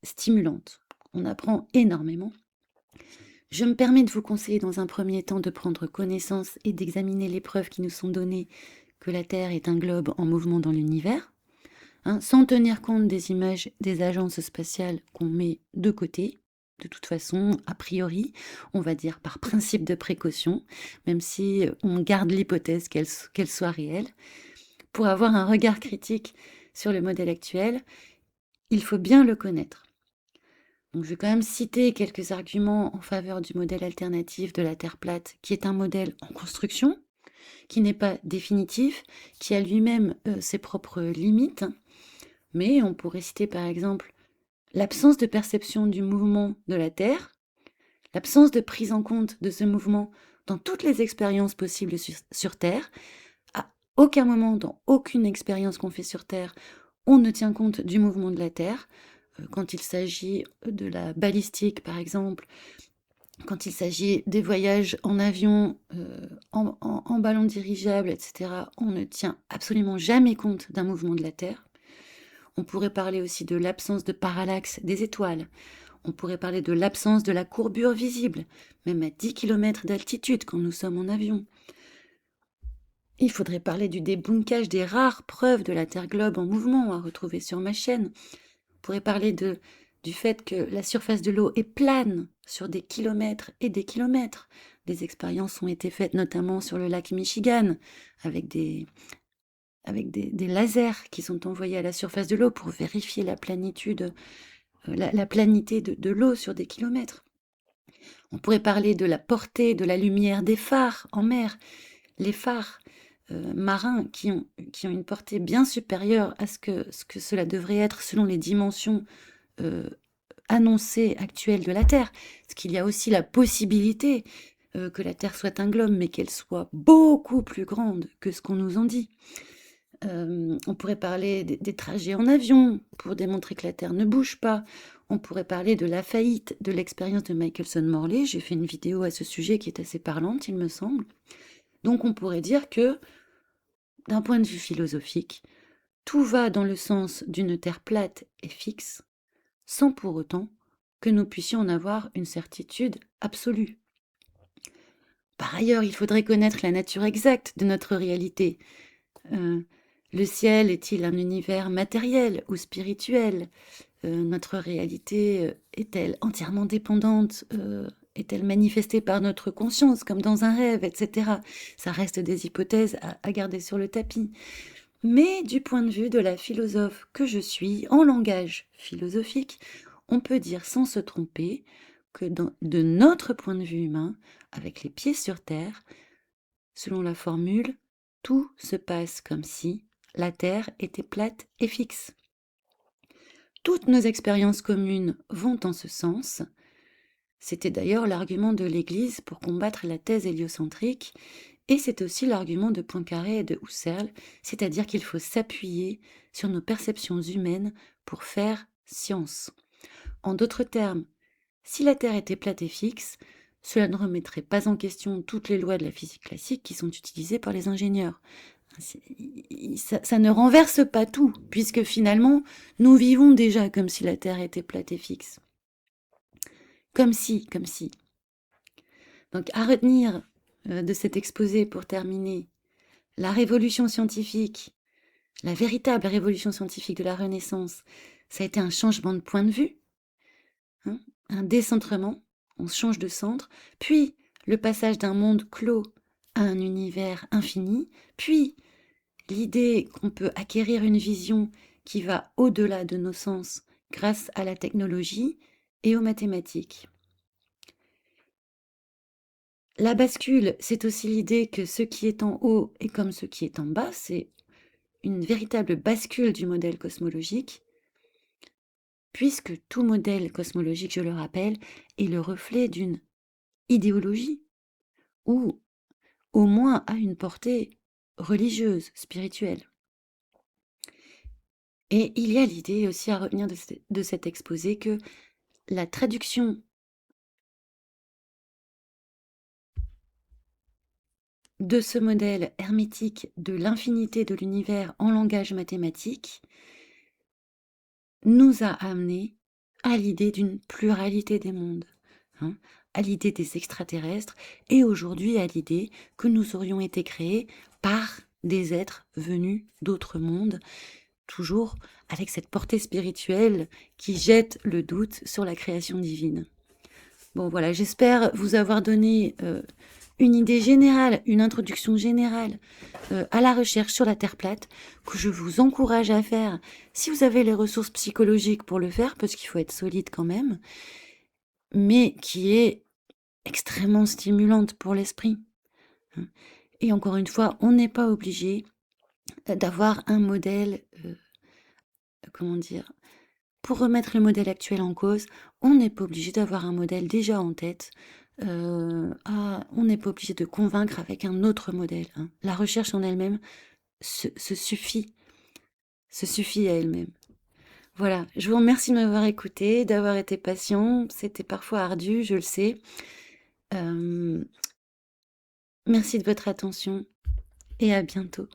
stimulante, on apprend énormément, je me permets de vous conseiller dans un premier temps de prendre connaissance et d'examiner les preuves qui nous sont données que la Terre est un globe en mouvement dans l'univers, sans tenir compte des images des agences spatiales qu'on met de côté. De toute façon, a priori, on va dire par principe de précaution, même si on garde l'hypothèse qu'elle soit réelle. Pour avoir un regard critique sur le modèle actuel, il faut bien le connaître. Donc, je vais quand même citer quelques arguments en faveur du modèle alternatif de la Terre plate, qui est un modèle en construction, qui n'est pas définitif, qui a lui-même ses propres limites. Mais on pourrait citer par exemple l'absence de perception du mouvement de la Terre, l'absence de prise en compte de ce mouvement dans toutes les expériences possibles sur Terre. À aucun moment, dans aucune expérience qu'on fait sur Terre, on ne tient compte du mouvement de la Terre. Quand il s'agit de la balistique, par exemple, quand il s'agit des voyages en avion, en ballon dirigeable, etc., on ne tient absolument jamais compte d'un mouvement de la Terre. On pourrait parler aussi de l'absence de parallaxe des étoiles. On pourrait parler de l'absence de la courbure visible, même à 10 km d'altitude quand nous sommes en avion. Il faudrait parler du débunkage des rares preuves de la Terre globe en mouvement à retrouver sur ma chaîne. On pourrait parler de du fait que la surface de l'eau est plane sur des kilomètres et des kilomètres. Des expériences ont été faites notamment sur le lac Michigan avec des lasers qui sont envoyés à la surface de l'eau pour vérifier la planitude, la planité de l'eau sur des kilomètres. On pourrait parler de la portée de la lumière des phares en mer. Les phares marins qui ont une portée bien supérieure à ce que cela devrait être selon les dimensions annoncées actuelles de la Terre. Parce qu'il y a aussi la possibilité que la Terre soit un globe, mais qu'elle soit beaucoup plus grande que ce qu'on nous en dit. On pourrait parler des trajets en avion pour démontrer que la Terre ne bouge pas. On pourrait parler de la faillite de l'expérience de Michelson-Morley. J'ai fait une vidéo à ce sujet qui est assez parlante, il me semble. Donc on pourrait dire que, d'un point de vue philosophique, tout va dans le sens d'une Terre plate et fixe, sans pour autant que nous puissions en avoir une certitude absolue. Par ailleurs, il faudrait connaître la nature exacte de notre réalité. Le ciel est-il un univers matériel ou spirituel? Notre réalité est-elle entièrement dépendante? Est-elle manifestée par notre conscience comme dans un rêve, etc. Ça reste des hypothèses à garder sur le tapis. Mais du point de vue de la philosophe que je suis, en langage philosophique, on peut dire sans se tromper que de notre point de vue humain, avec les pieds sur terre, selon la formule, tout se passe comme si la Terre était plate et fixe. Toutes nos expériences communes vont en ce sens. C'était d'ailleurs l'argument de l'Église pour combattre la thèse héliocentrique, et c'est aussi l'argument de Poincaré et de Husserl, c'est-à-dire qu'il faut s'appuyer sur nos perceptions humaines pour faire science. En d'autres termes, si la Terre était plate et fixe, cela ne remettrait pas en question toutes les lois de la physique classique qui sont utilisées par les ingénieurs. Ça ne renverse pas tout, puisque finalement, nous vivons déjà comme si la Terre était plate et fixe. Comme si. Donc à retenir de cet exposé pour terminer, la révolution scientifique, la véritable révolution scientifique de la Renaissance, ça a été un changement de point de vue, un décentrement, on change de centre, puis le passage d'un monde clos à un univers infini, puis l'idée qu'on peut acquérir une vision qui va au-delà de nos sens grâce à la technologie et aux mathématiques. La bascule, c'est aussi l'idée que ce qui est en haut est comme ce qui est en bas, c'est une véritable bascule du modèle cosmologique, puisque tout modèle cosmologique, je le rappelle, est le reflet d'une idéologie, ou au moins a une portée religieuse, spirituelle. Et il y a l'idée aussi à retenir de cet exposé que la traduction de ce modèle hermétique de l'infinité de l'univers en langage mathématique nous a amené à l'idée d'une pluralité des mondes, à l'idée des extraterrestres et aujourd'hui à l'idée que nous aurions été créés par des êtres venus d'autres mondes, toujours avec cette portée spirituelle qui jette le doute sur la création divine. Bon voilà, j'espère vous avoir donné une idée générale, une introduction générale à la recherche sur la Terre plate, que je vous encourage à faire si vous avez les ressources psychologiques pour le faire, parce qu'il faut être solide quand même, mais qui est extrêmement stimulante pour l'esprit. Et encore une fois, on n'est pas obligé d'avoir un modèle, comment dire, pour remettre le modèle actuel en cause, on n'est pas obligé d'avoir un modèle déjà en tête. On n'est pas obligé de convaincre avec un autre modèle. La recherche en elle-même se suffit à elle-même. Voilà, je vous remercie de m'avoir écouté, d'avoir été patient. C'était parfois ardu, je le sais. Merci de votre attention et à bientôt.